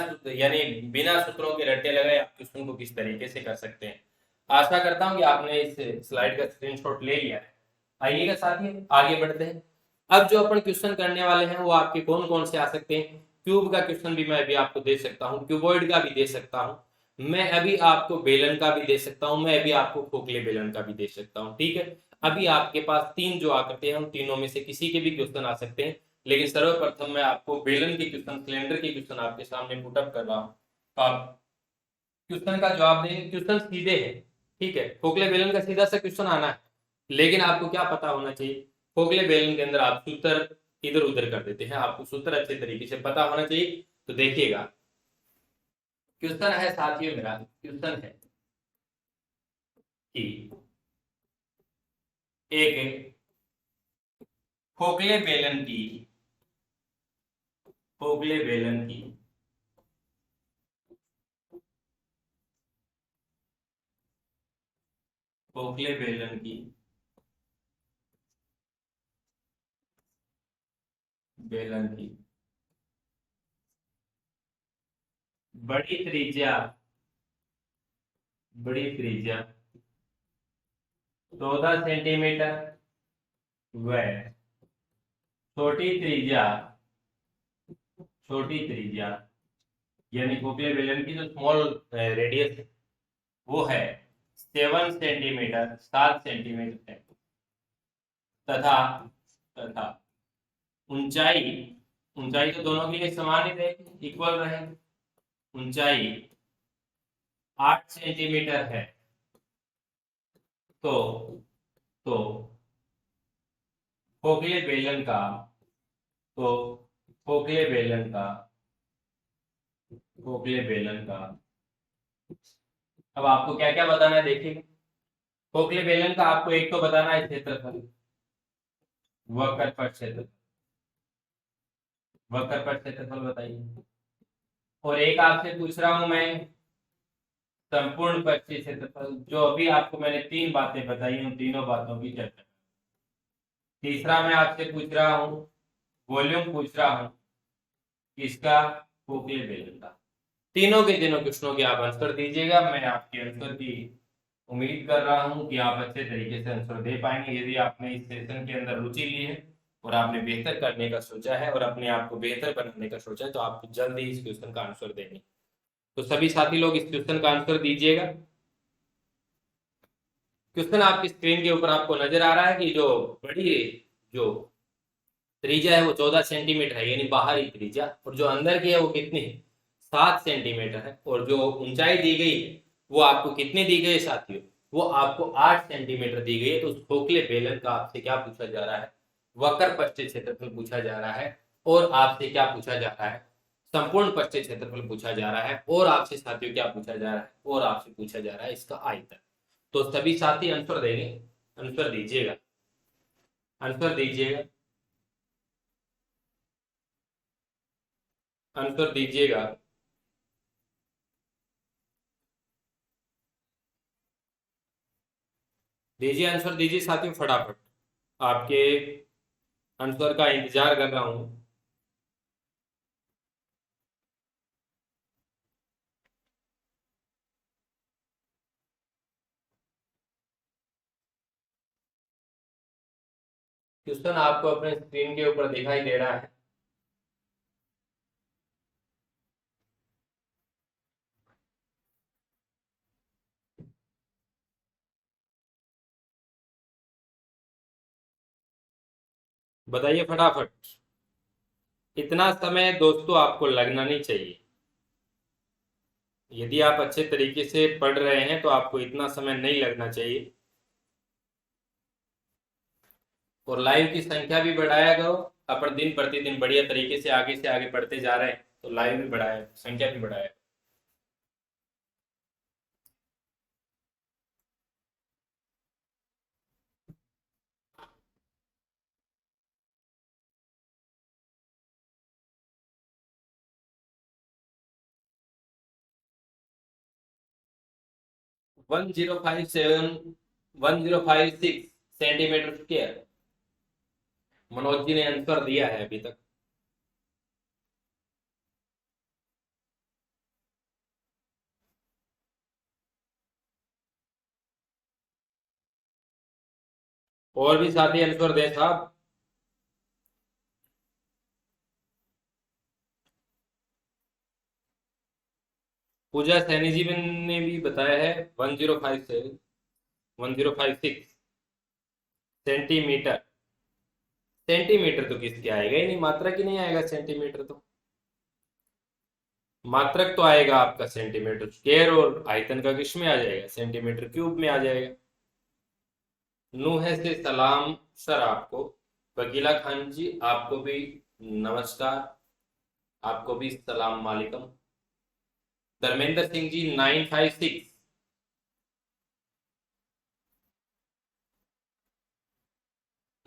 सूत्रों के रट्टे लगाए आप क्वेश्चन को किस तरीके से कर सकते हैं। आशा करता हूं कि आपने इस स्लाइड का स्क्रीनशॉट ले लिया है। आइएगा साथी आगे बढ़ते हैं। अब जो अपन क्वेश्चन करने वाले हैं वो आपके कौन कौन से आ सकते हैं। क्यूब का क्वेश्चन भी मैं अभी आपको दे सकता हूँ, क्यूबॉइड का भी दे सकता हूँ, मैं अभी आपको बेलन का भी दे सकता हूँ, मैं अभी आपको खोखले बेलन का भी दे सकता हूँ। ठीक है, अभी आपके पास 3 जो आकृति हैं, उन तीनों में से किसी के भी क्वेश्चन आ सकते हैं। लेकिन सर्वप्रथम मैं आपको बेलन के क्वेश्चन, सिलेंडर के क्वेश्चन आपके सामने पुटअप कर रहा हूँ, तो आप क्वेश्चन का जवाब देंगे। क्वेश्चन सीधे है, ठीक है, खोखले बेलन का सीधा सा क्वेश्चन आना है, लेकिन आपको क्या पता होना चाहिए, खोखले बेलन के अंदर आप सूत्र इधर उधर कर देते हैं, आपको सूत्र अच्छे तरीके से पता होना चाहिए। तो देखिएगा क्वेश्चन है साथियों, मेरा क्वेश्चन है कि एक खोखले बेलन की खोखले बेलन की खोखले बेलन की बेलन की बड़ी त्रिज्या 14 सेंटीमीटर व छोटी त्रिज्या यानी खोखले बेलन की जो स्मॉल रेडियस है वो है 7 सेंटीमीटर है, तथा तथा ऊंचाई ऊंचाई तो दोनों के लिए समान ही रहेगी, इक्वल रहेगी। ऊंचाई 8 सेंटीमीटर है, तो तो खोखले बेलन का तो खोखले बेलन का अब आपको क्या क्या बताना है, देखिए खोखले बेलन का आपको एक तो बताना है क्षेत्रफल, वक्र पर क्षेत्रफल बताइए। और एक आपसे पूछ रहा हूं मैं संपूर्ण पृष्ठीय क्षेत्रफल, जो अभी आपको मैंने 3 बातें बताई, उन तीनों बातों की चर्चा। तीसरा मैं आपसे पूछ रहा हूँ, वॉल्यूम पूछ रहा हूँ किसका, खोखले बेलन का। तीनों के तीनों क्वेश्चनों के आप आंसर दीजिएगा। मैं आपके आंसर की उम्मीद कर रहा हूं कि आप अच्छे तरीके से आंसर दे पाएंगे। यदि आपने इस सेशन के अंदर रुचि ली है और आपने बेहतर करने का सोचा है और अपने आप को बेहतर बनाने का सोचा है, तो आप जल्द ही इस क्वेश्चन का आंसर देंगे। तो सभी साथी लोग इस क्वेश्चन का आंसर दीजिएगा। क्वेश्चन आपकी स्क्रीन के ऊपर आपको नजर आ रहा है कि जो बड़ी जो त्रिज्या है वो 14 सेंटीमीटर है, यानी बाहरी त्रिज्या, और जो अंदर की है वो कितनी है, 7 सेंटीमीटर है। और जो ऊंचाई दी गई है वो आपको कितनी दी गई है साथियों, वो आपको 8 सेंटीमीटर दी गई है। तो उस खोखले बेलन का आपसे क्या पूछा जा रहा है, वक्र पृष्ठीय क्षेत्रफल पूछा जा रहा है। और आपसे क्या पूछा जा रहा है, संपूर्ण पृष्ठीय क्षेत्रफल पूछा जा रहा है। और आपसे साथियों क्या पूछा जा रहा है, और आपसे पूछा जा रहा है इसका आयतन। तो सभी साथी आंसर देंगे, आंसर दीजिएगा, आंसर दीजिएगा, आंसर दीजिएगा। दीजिए आंसर, दीजिए साथियों फटाफट, आपके आंसर का इंतजार कर रहा हूं। क्वेश्चन आपको अपने स्क्रीन के ऊपर दिखाई दे रहा है। बताइए फटाफट। इतना समय दोस्तों आपको लगना नहीं चाहिए। यदि आप अच्छे तरीके से पढ़ रहे हैं तो आपको इतना समय नहीं लगना चाहिए। और लाइव की संख्या भी बढ़ाया करो। अपन दिन प्रतिदिन बढ़िया तरीके से आगे बढ़ते जा रहे हैं, तो लाइव भी बढ़ाया, संख्या भी बढ़ाया। 1057 1056 सेंटीमीटर स्क्वायर मनोज जी ने आंसर दिया है अभी तक। और भी साथी आंसर दें साहब। पूजा सैनी जी ने भी बताया है 1057 1056 सेंटीमीटर। सेंटीमीटर तो किसके आएगा ही नहीं, मात्रक ही नहीं आएगा सेंटीमीटर। तो मात्रक तो आएगा आपका सेंटीमीटर स्क्वायर, और आयतन का किस में आ जाएगा, सेंटीमीटर क्यूब में आ जाएगा। नूह से सलाम सर आपको। वकीला खान जी आपको भी नमस्कार, आपको भी सलाम वालेकुम। धर्मेंद्र सिंह जी 956।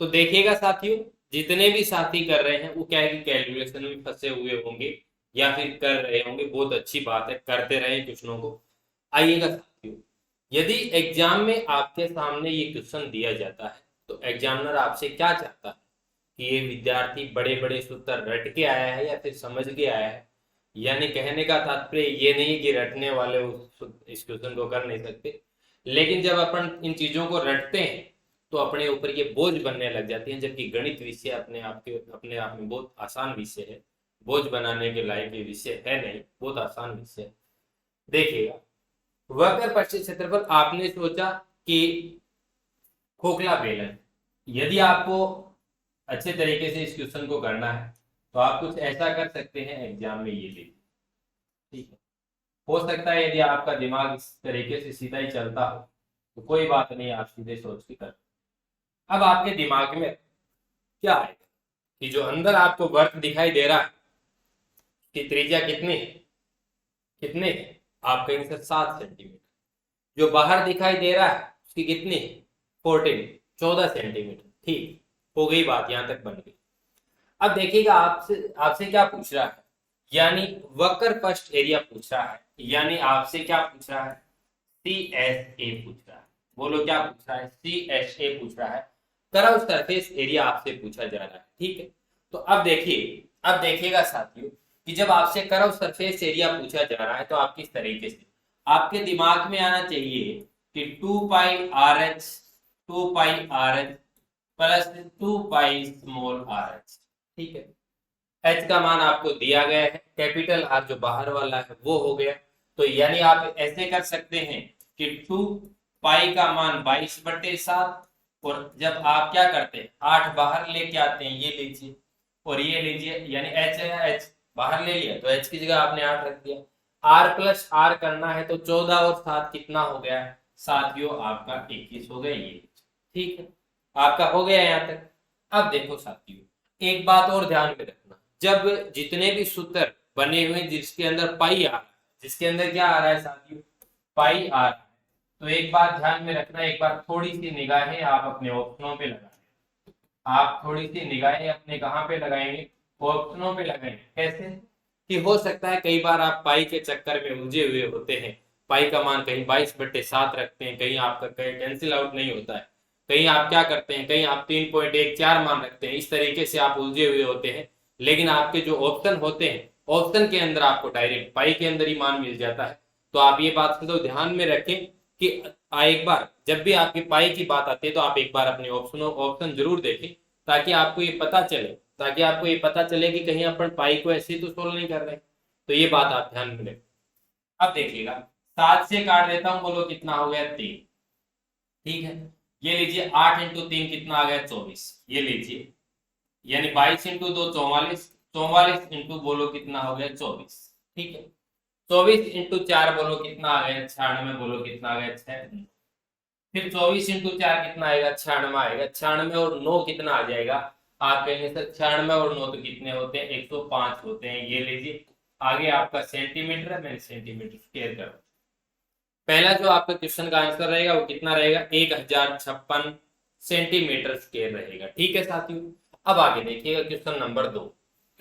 तो देखिएगा साथियों, जितने भी साथी कर रहे हैं वो क्या है कि कैलकुलेशन में फंसे हुए होंगे या फिर कर रहे होंगे। बहुत अच्छी बात है, करते रहे क्वेश्चनों को। आइएगा साथियों, यदि एग्जाम में आपके सामने ये क्वेश्चन दिया जाता है तो एग्जामिनर आपसे क्या चाहता है कि ये विद्यार्थी बड़े बड़े सूत्र रट के आया है या फिर समझ के आया है। यानी कहने का तात्पर्य ये नहीं कि रटने वाले इस क्वेश्चन को कर नहीं सकते, लेकिन जब अपन इन चीजों को रटते हैं तो अपने ऊपर ये बोझ बनने लग जाती है। जबकि गणित विषय अपने आप में बहुत आसान विषय है, बोझ बनाने के लायक ये विषय है नहीं, बहुत आसान विषय है। देखिएगा, वक्र पृष्ठीय क्षेत्रफल आपने सोचा कि खोखला बेलन। यदि आपको अच्छे तरीके से इस क्वेश्चन को करना है तो आप कुछ ऐसा कर सकते हैं, एग्जाम में ये ले, ठीक है। हो सकता है यदि आपका दिमाग इस तरीके से सीधा ही चलता हो तो कोई बात नहीं, आप सीधे सोच के कर। अब आपके दिमाग में क्या आएगा कि जो अंदर आपको वर्क दिखाई दे रहा है कि त्रिज्या कितनी है, कितने आप कहेंगे सर 7 सेंटीमीटर। जो बाहर दिखाई दे रहा है उसकी कितनी, 14 सेंटीमीटर। ठीक, हो गई बात, यहां तक बन गई। अब देखिएगा, आपसे आपसे क्या पूछ रहा है, यानी वक्र पृष्ठ एरिया पूछ रहा है। यानी आपसे क्या पूछ रहा है, CSA पूछ रहा है। बोलो क्या पूछ रहा है? CSA पूछ रहा है। कर्व सरफेस एरिया आपसे पूछा जा रहा है, ठीक है। तो अब देखिए, अब देखिएगा साथियों कि जब आपसे कर्व सरफेस एरिया पूछा जा रहा है तो आप किस तरीके से, आपके दिमाग में आना चाहिए कि 2 pi R H plus 2 pi small R H, ठीक है। एच का मान आपको दिया गया है, कैपिटल आर जो बाहर वाला है वो हो गया। तो यानी आप ऐसे कर सकते हैं कि 2 पाई का मान 22/7, और जब आप क्या करते हैं 8 बाहर लेके आते हैं, ये लीजिए और ये लीजिए, यानी एच है, एच बाहर ले लिया तो एच की जगह आपने 8 रख दिया। आर प्लस आर करना है तो 14 और 7 कितना हो गया साथियों? आपका 21 हो गया, ये ठीक है, आपका हो गया यहाँ तक। अब देखो साथियों, एक बात और ध्यान में रखना, जब जितने भी सूत्र बने हुए जिसके अंदर पाई आ रहा है, जिसके अंदर क्या आ रहा है साथियों? पाई आ रहा है, तो एक बात ध्यान में रखना, एक बार थोड़ी सी निगाहें आप अपने ऑप्शनों पे लगाएं। आप थोड़ी सी निगाहें अपने कहाँ पे लगाएंगे? ऑप्शनों पे लगाएंगे। कैसे कि हो सकता है कई बार आप पाई के चक्कर में उलझे हुए होते हैं, पाई का मान कहीं 22/7 रखते हैं, कहीं आपका कहीं कैंसिल आउट नहीं होता है, कहीं आप क्या करते हैं, कहीं आप 3.14 मान रखते हैं, इस तरीके से आप उलझे हुए होते हैं। लेकिन आपके जो ऑप्शन होते हैं, ऑप्शन के अंदर आपको डायरेक्ट पाई के अंदर ही मान मिल जाता है। तो आप ये बात तो ध्यान में रखें कि एक बार जब भी आपकी पाई की बात आती है तो आप एक बार अपने ऑप्शन जरूर देखें, ताकि आपको ये पता चले, ताकि आपको ये पता चले कि कहीं अपन पाई को ऐसे ही तो सोल्व नहीं कर रहे। तो ये बात आप ध्यान में रखें। अब देखिएगा, 7 से काट देता हूं, बोलो कितना हो गया? 3, ठीक है। ये लीजिए 8 इंटू 3 कितना आ गया? 24। ये लीजिए, यानी 22 इंटू 2 44, 44 इंटू बोलो कितना हो गया? 24, ठीक है। 24 इंटू 4 बोलो कितना आ गया? 96। बोलो कितना आ गया? 6। फिर 24 इंटू 4 कितना आएगा? 96 आएगा। 96 और 9 कितना आ जाएगा? आप कहेंगे सर 96 और 9 तो कितने होते हैं? 105 होते हैं। ये लीजिए, आगे आपका सेंटीमीटर है, मैंने सेंटीमीटर स्क्वायर कर, पहला जो आपका क्वेश्चन का आंसर रहेगा वो कितना रहेगा? 1056 सेंटीमीटर स्क्वायर रहेगा, ठीक है साथियों। अब आगे देखिएगा क्वेश्चन नंबर 2।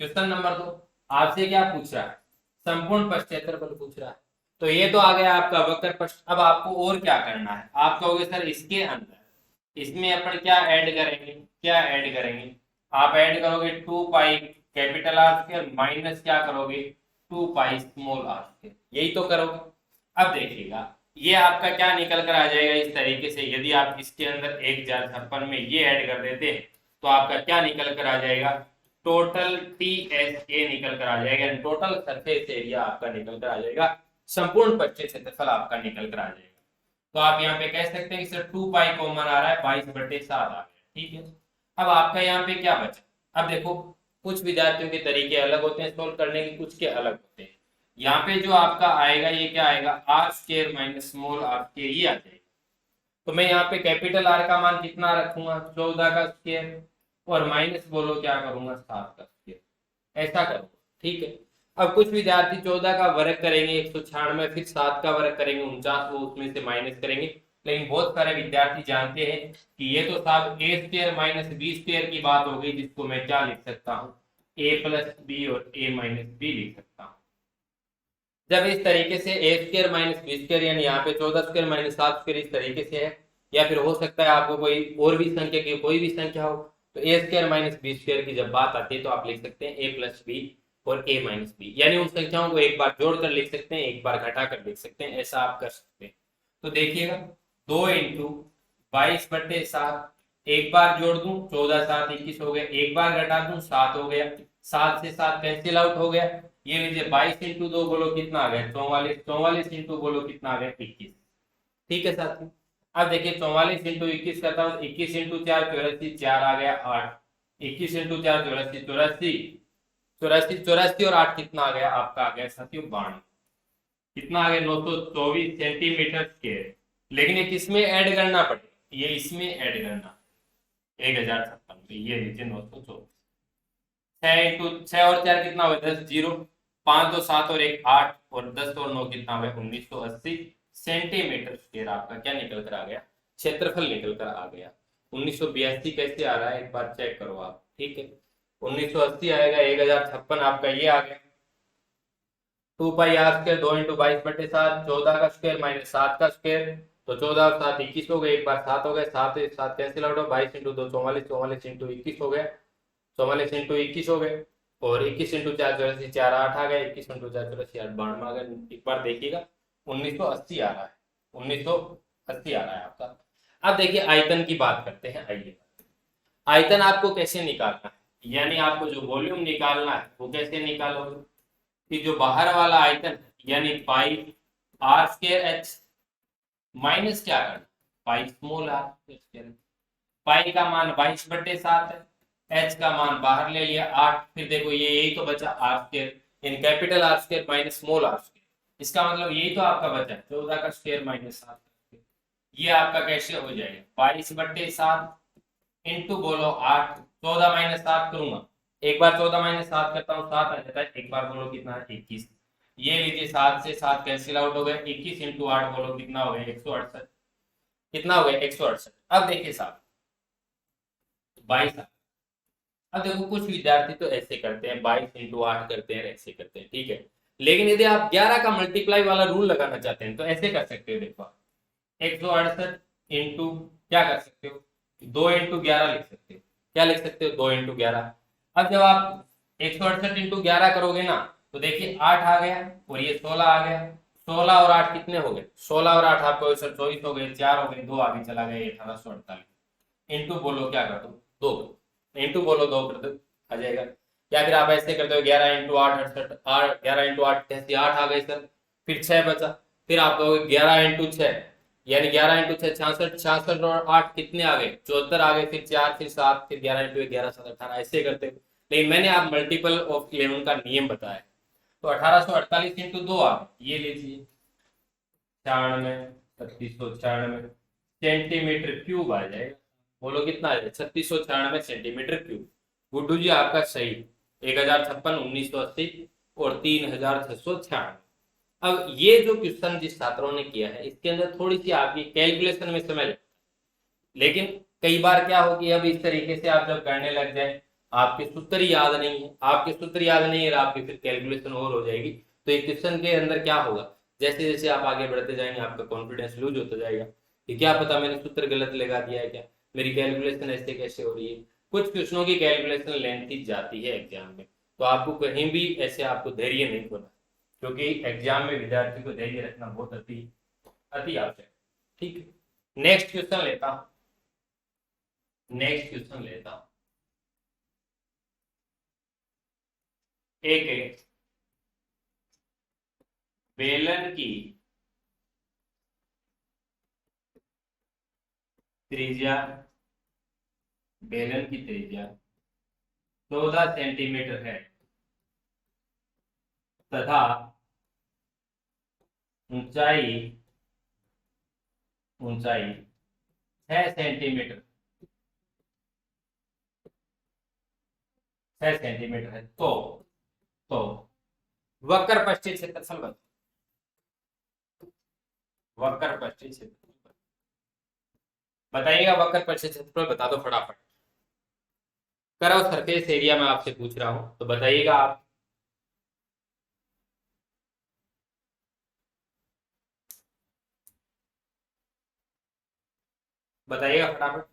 क्वेश्चन नंबर 2 आपसे क्या पूछ रहा है? संपूर्ण पृष्ठ क्षेत्रफल पूछ रहा है। तो ये तो आ गया आपका वक्र पृष्ठ। अब आपको और क्या करना है? आप कहोगे सर इसके अंदर इसमें अपन क्या ऐड करेंगे? क्या ऐड करेंगे? आप ऐड करोगे 2 pi capital R square minus क्या करोगे? 2 पाई स्मॉल आर स्क्वायर, यही तो करोगे। अब देखिएगा, ये आपका क्या निकल कर आ जाएगा इस तरीके से, यदि आप इसके अंदर 1056 में ये ऐड कर देते हैं तो आपका क्या निकल कर आ जाएगा? टोटल TSA निकल कर आ जाएगा, टोटल सरफेस एरिया आपका निकल कर आ जाएगा, संपूर्ण पृष्ठीय क्षेत्रफल आपका निकल कर आ जाएगा। तो आप यहाँ पे कह सकते हैं कि सर 2 पाई कॉमन आ रहा है, 22/7 आ गया, ठीक है। अब आपका यहाँ पे क्या बचा? अब देखो, कुछ विद्यार्थियों के तरीके अलग होते हैं सोल्व करने के, कुछ के अलग होते हैं। यहाँ पे जो आपका आएगा ये क्या आएगा? R square minus small are square, ये आ जाएगा। तो मैं यहाँ पे कैपिटल आर का मान कितना रखूंगा? 14 का स्क्वायर, और माइनस बोलो क्या करूंगा? 7 का स्क्वायर, ऐसा करूंगा, ठीक है। अब कुछ विद्यार्थी 14 का वर्ग करेंगे 196, फिर 7 का वर्ग करेंगे 49, वो उसमें से माइनस करेंगे। लेकिन बहुत सारे विद्यार्थी जानते हैं कि ये तो साहब ए स्क्वायर माइनस बी स्क्वायर की बात हो गई, जिसको मैं क्या लिख सकता हूँ? ए प्लस बी और ए माइनस बी लिख सकता हूँ। जब इस तरीके से ए स्क्वायर माइनस बी स्क्वायर, यानी यहाँ पे 14 स्क्वायर माइनस 7 स्क्वायर इस तरीके से है, या फिर हो सकता है आपको कोई और भी संख्या की कोई भी संख्या हो, तो ए स्क्वायर माइनस बी स्क्वायर की जब बात आती है तो आप लिख सकते हैं ए प्लस बी और ए माइनस बी, यानी उन संख्याओं को एक बार जोड़कर लिख सकते हैं, एक बार घटा कर लिख सकते हैं, ऐसा आप कर सकते हैं। तो देखिएगा 2 इंटू 22/7, एक बार जोड़ दूं 14 7 21 हो गया, एक बार घटा दूं 7 हो गया, 7 से 7 कैंसिल आउट हो गया। ये लीजिए 22 इंटू 2 बोलो कितना आ गया? 44, 44 इंटू बोलो कितना आ गया? 21, ठीक है साथियों। अब देखिए 44 इंटू 21 करता हूँ, 21 इंटू 4 84, 4 आ गया 8, 21 इंटू 4 84, 84, 84, 84 और 8 कितना आ गया? आपका आ गया साथियों 92, कितना आ गया? 924 सेंटीमीटर स्क्वायर। लेकिन ये किसमें ऐड करना पड़ेगा? ये इसमें ऐड करना, 1056, ये लीजिए 924, 6 इंटू 6 और 4 कितना हुआ? 10, 0, 5 2 7 और 1 8, और 10 और 9 कितना हुआ? 1980 सेंटीमीटर स्क्वायर आपका क्या निकल कर आ गया? क्षेत्रफल निकल कर आ गया। 1982 कैसे आ रहा है एक बार चेक करो आप, ठीक है। 1980 आएगा, 1056 आपका ये आ गया। 2 पाई आर स्क्वायर 2 इंटू 22/7, 14 का स्क्वायर माइनस 7 का स्क्वायर, तो 14 और 7 21 हो गए, एक बार 7 हो गए, 7 7 कैंसिल आउट हो, 22 इंटू 2 44, 44 इंटू 21 हो गया, 44 इंटू 21 हो गए, और 21 इंटू 4 84, 4 8 आ गए, 21 इंटू 4 84 8 92 आ गए। एक बार देखिएगा 1980 आ रहा है, 1980 आ रहा है आपका। अब देखिए आयतन की बात करते हैं। आइए, आयतन आपको कैसे निकालना है, यानी आपको जो वॉल्यूम निकालना है वो कैसे निकालोगे कि जो बाहर वाला आयतन यानी पाई आर स्क्वायर एच माइनस क्या करना, पाई स्मॉल आर, पाई का मान 22/7 है, एच का मान बाहर ले लिया 8, फिर देखो ये यही तो बचा R square in capital R square minus small are square, इसका मतलब यही तो आपका बचा है 14 का स्क्वायर माइनस 7, ये आपका कैसे हो जाएगा 22/7 इंटू बोलो 8, 14 माइनस 7 करूंगा, एक बार 14 माइनस 7 करता हूँ 7 आ जाता है, एक बार बोलो कितना है 21, ये लीजिए 7 से 7 कैंसिल आउट हो गए, 21 इंटू 8 बोलो कितना हो गया 168, कितना हो गया 168। अब देखिए साहब 22, अब देखो कुछ विद्यार्थी तो ऐसे करते हैं 22 इंटू 8 करते हैं, ऐसे करते हैं, ठीक है, लेकिन यदि आप 11 का मल्टीप्लाई वाला रूल लगाना चाहते हैं तो ऐसे कर सकते हो, देखो 168 इंटू क्या कर सकते हो 2 इंटू 11 लिख सकते हो, क्या लिख सकते हो 2 इंटू 11। अब जब आप 168 इंटू 11 करोगे ना तो देखिए 8 आ गया और ये 16 आ गया, 16 और 8 कितने हो गए, 16 और 8 आपको 24 हो गए, 4 हो गए, 2 आगे चला गया 1848, इंटू बोलो क्या कर दो 2, इंटू बोलो 2 कर दो आ जाएगा, या फिर आप ऐसे करते हो 11 इंटू 8 68, 11 इंटू 8 8 आ गए सर, फिर 6 बचा, फिर आप कहोगे 11 इंटू 6 यानी 11 इंटू 6 66, 66 और 8 कितने आ गए 74 आ गए, फिर 4 फिर 7 फिर 11 इंटू 11 7 18 ऐसे करते हो, लेकिन मैंने आप मल्टीपल ऑफ 11 का नियम बताया, तो 1848 इंटू 2 आ गए, ये लीजिए 96 3696 सेंटीमीटर क्यूब आ जाएगा, बोलो कितना आ जाएगा 3696 सेंटीमीटर क्यूब। गुड्डू जी आपका सही, 1056 1980 और 3696। अब ये जो क्वेश्चन जिस छात्रों ने किया है इसके अंदर थोड़ी सी आपकी कैलकुलेशन में समय लगता है, लेकिन कई बार क्या होगी अब इस तरीके से आप जब करने लग जाए आपके सूत्र याद नहीं है, आपके सूत्र याद नहीं है, आपकी फिर कैलकुलेशन और हो जाएगी, तो एक क्वेश्चन के अंदर क्या होगा जैसे जैसे आप आगे बढ़ते जाएंगे आपका कॉन्फिडेंस लूज होता जाएगा कि क्या पता मैंने सूत्र गलत लगा दिया है, क्या मेरी कैलकुलेशन ऐसे कैसे हो रही है। कुछ क्वेश्चनों की कैलकुलेशन लेंथी जाती है एग्जाम में, तो आपको कहीं भी ऐसे आपको धैर्य नहीं होना, क्योंकि एग्जाम में विद्यार्थी को धैर्य रखना बहुत अति अति आवश्यक है, ठीक है। नेक्स्ट क्वेश्चन लेता हूं, नेक्स्ट क्वेश्चन लेता हूं, एक बेलन की त्रिज्या, बेलन की त्रिज्या 14 सेंटीमीटर है तथा ऊंचाई ऊंचाई 6 सेंटीमीटर 6 सेंटीमीटर है, तो वक्र पश्चिम क्षेत्रफल बताओ, वक्र पश्चिम क्षेत्रफल बताइएगा, वक्र पश्चिम क्षेत्रफल बता दो फटाफट, करो सरफेस एरिया में आपसे पूछ रहा हूं तो बताइएगा आप, बताइएगा फटाफट।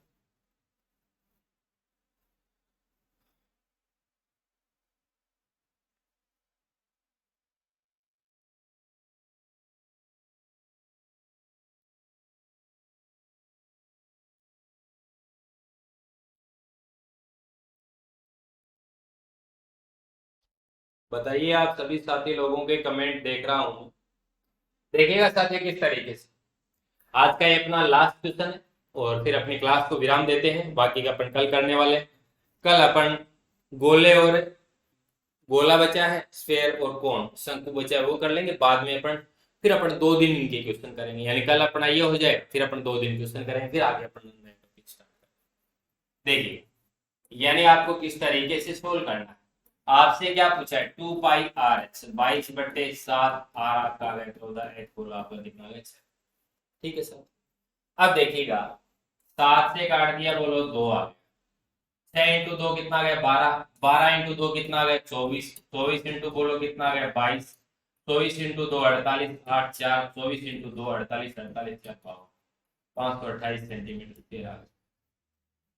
बताइए आप सभी साथी लोगों के कमेंट देख रहा हूं, देखिएगा साथियों किस तरीके से आज का ये अपना लास्ट क्वेश्चन है और फिर अपनी क्लास को विराम देते हैं, बाकी का अपन कल करने वाले। कल अपन गोले और गोला बचा है, स्फेयर और कोन शंकु बचा है वो कर लेंगे, बाद में अपन फिर अपन 2 दिन इनके क्वेश्चन करेंगे, यानी कल अपना ये हो जाए फिर अपन 2 दिन क्वेश्चन करेंगे, फिर आगे अपन नए टॉपिक स्टार्ट करेंगे। देखिए यानी आपको किस तरीके से सोल्व करना है, आपसे क्या पूछा है 2 पाई आर एच 22/7 आर आपका आ गया 14 एच बोलो आपका कितना गया, ठीक है सर। अब देखिएगा 7 से काट दिया बोलो 2 आ गया, 6 इंटू 2 कितना आ गया 12, 12 इंटू 2 कितना आ गया 24, 24 इंटू बोलो कितना आ गया 22, 24 into 2 48, 8 4 24 into 2 48, 48 4 power 528 centimetre square आ गया।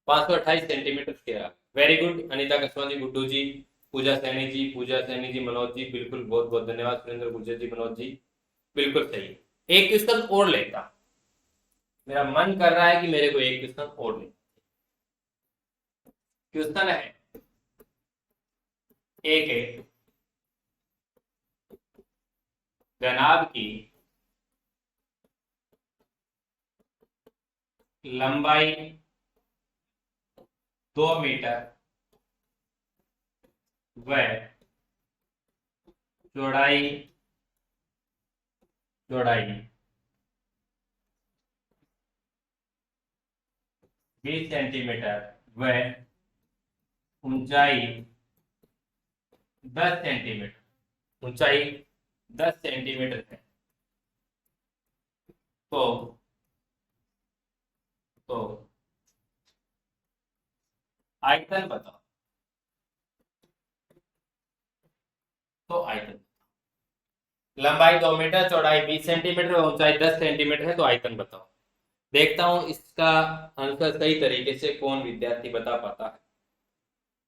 528 सेंटीमीटर स्क्वायर आ गया। वेरी गुड अनिता कसवानी, गुड्डू जी, पूजा सैनी जी, मनोज जी, बिल्कुल बहुत बहुत धन्यवाद। सुरेंद्र गुर्जर जी, मनोज जी, बिल्कुल सही। एक क्वेश्चन और लेता, मेरा मन कर रहा है कि मेरे को एक क्वेश्चन और ले। क्वेश्चन है एक घनाभ की लंबाई 2 मीटर व चौड़ाई 20 सेंटीमीटर व ऊंचाई 10 सेंटीमीटर, ऊंचाई 10 सेंटीमीटर है। तो आयतन बताओ। तो आयतन, लंबाई 2 मीटर, चौड़ाई 20 सेंटीमीटर, ऊंचाई 10 सेंटीमीटर है, तो आयतन बताओ। देखता हूं इसका आंसर सही तरीके से कौन विद्यार्थी बता पाता है,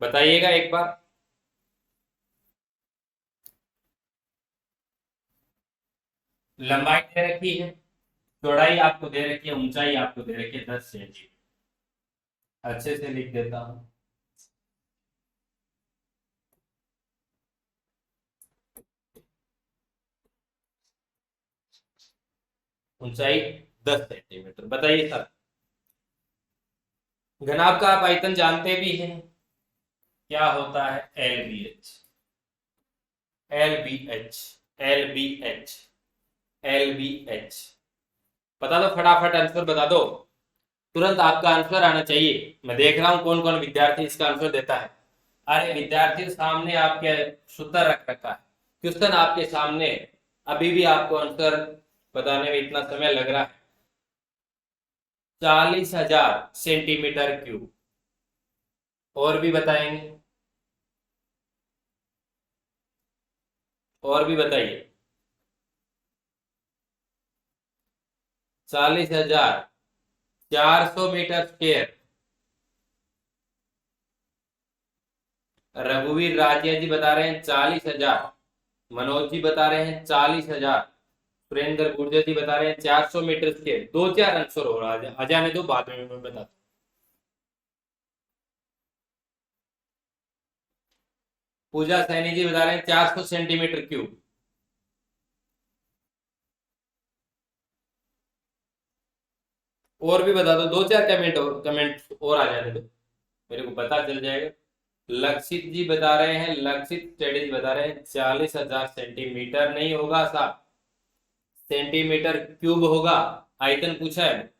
बताइएगा एक बार। लंबाई दे रखी है, चौड़ाई आपको दे रखी है, ऊंचाई आपको दे रखी है 10 सेंटीमीटर। अच्छे से लिख देता हूं। ऊंचाई 10 सेंटीमीटर, बताइए सर। घनाभ का आप आयतन जानते भी हैं, क्या होता है? L B H, L B H, L B H, L B H. बता दो फटाफट, आंसर बता दो, तुरंत आपका आंसर आना चाहिए। मैं देख रहा हूं कौन कौन विद्यार्थी इसका आंसर देता है। अरे विद्यार्थी सामने आपके सूत्र रख रखा है, क्वेश्चन आपके सामने, अभी भी आपको आंसर बताने में इतना समय लग रहा है। 40,000 सेंटीमीटर क्यूब। और भी बताएंगे, और भी बताइए। 40,400 मीटर स्क्वायर। रघुवीर राजिया जी बता रहे हैं 40,000, मनोज जी बता रहे हैं 40,000, सुरेंद्र गुर्जर जी बता रहे हैं 400 मीटर स्क्वायर। 2-4 आंसर हो रहा है, अजाने दो, बाद में मैं बता। पूजा सैनी जी बता रहे हैं 400 सेंटीमीटर क्यूब। और भी बता दो, 2-4 कमेंट और आ जाने दो, मेरे को पता चल जाएगा। लक्षित जी बता रहे हैं, लक्षित स्टडीज बता रहे हैं 40,000 सेंटीमीटर नहीं होगा साहब, सेंटीमीटर क्यूब होगा। आयतन पूछा है।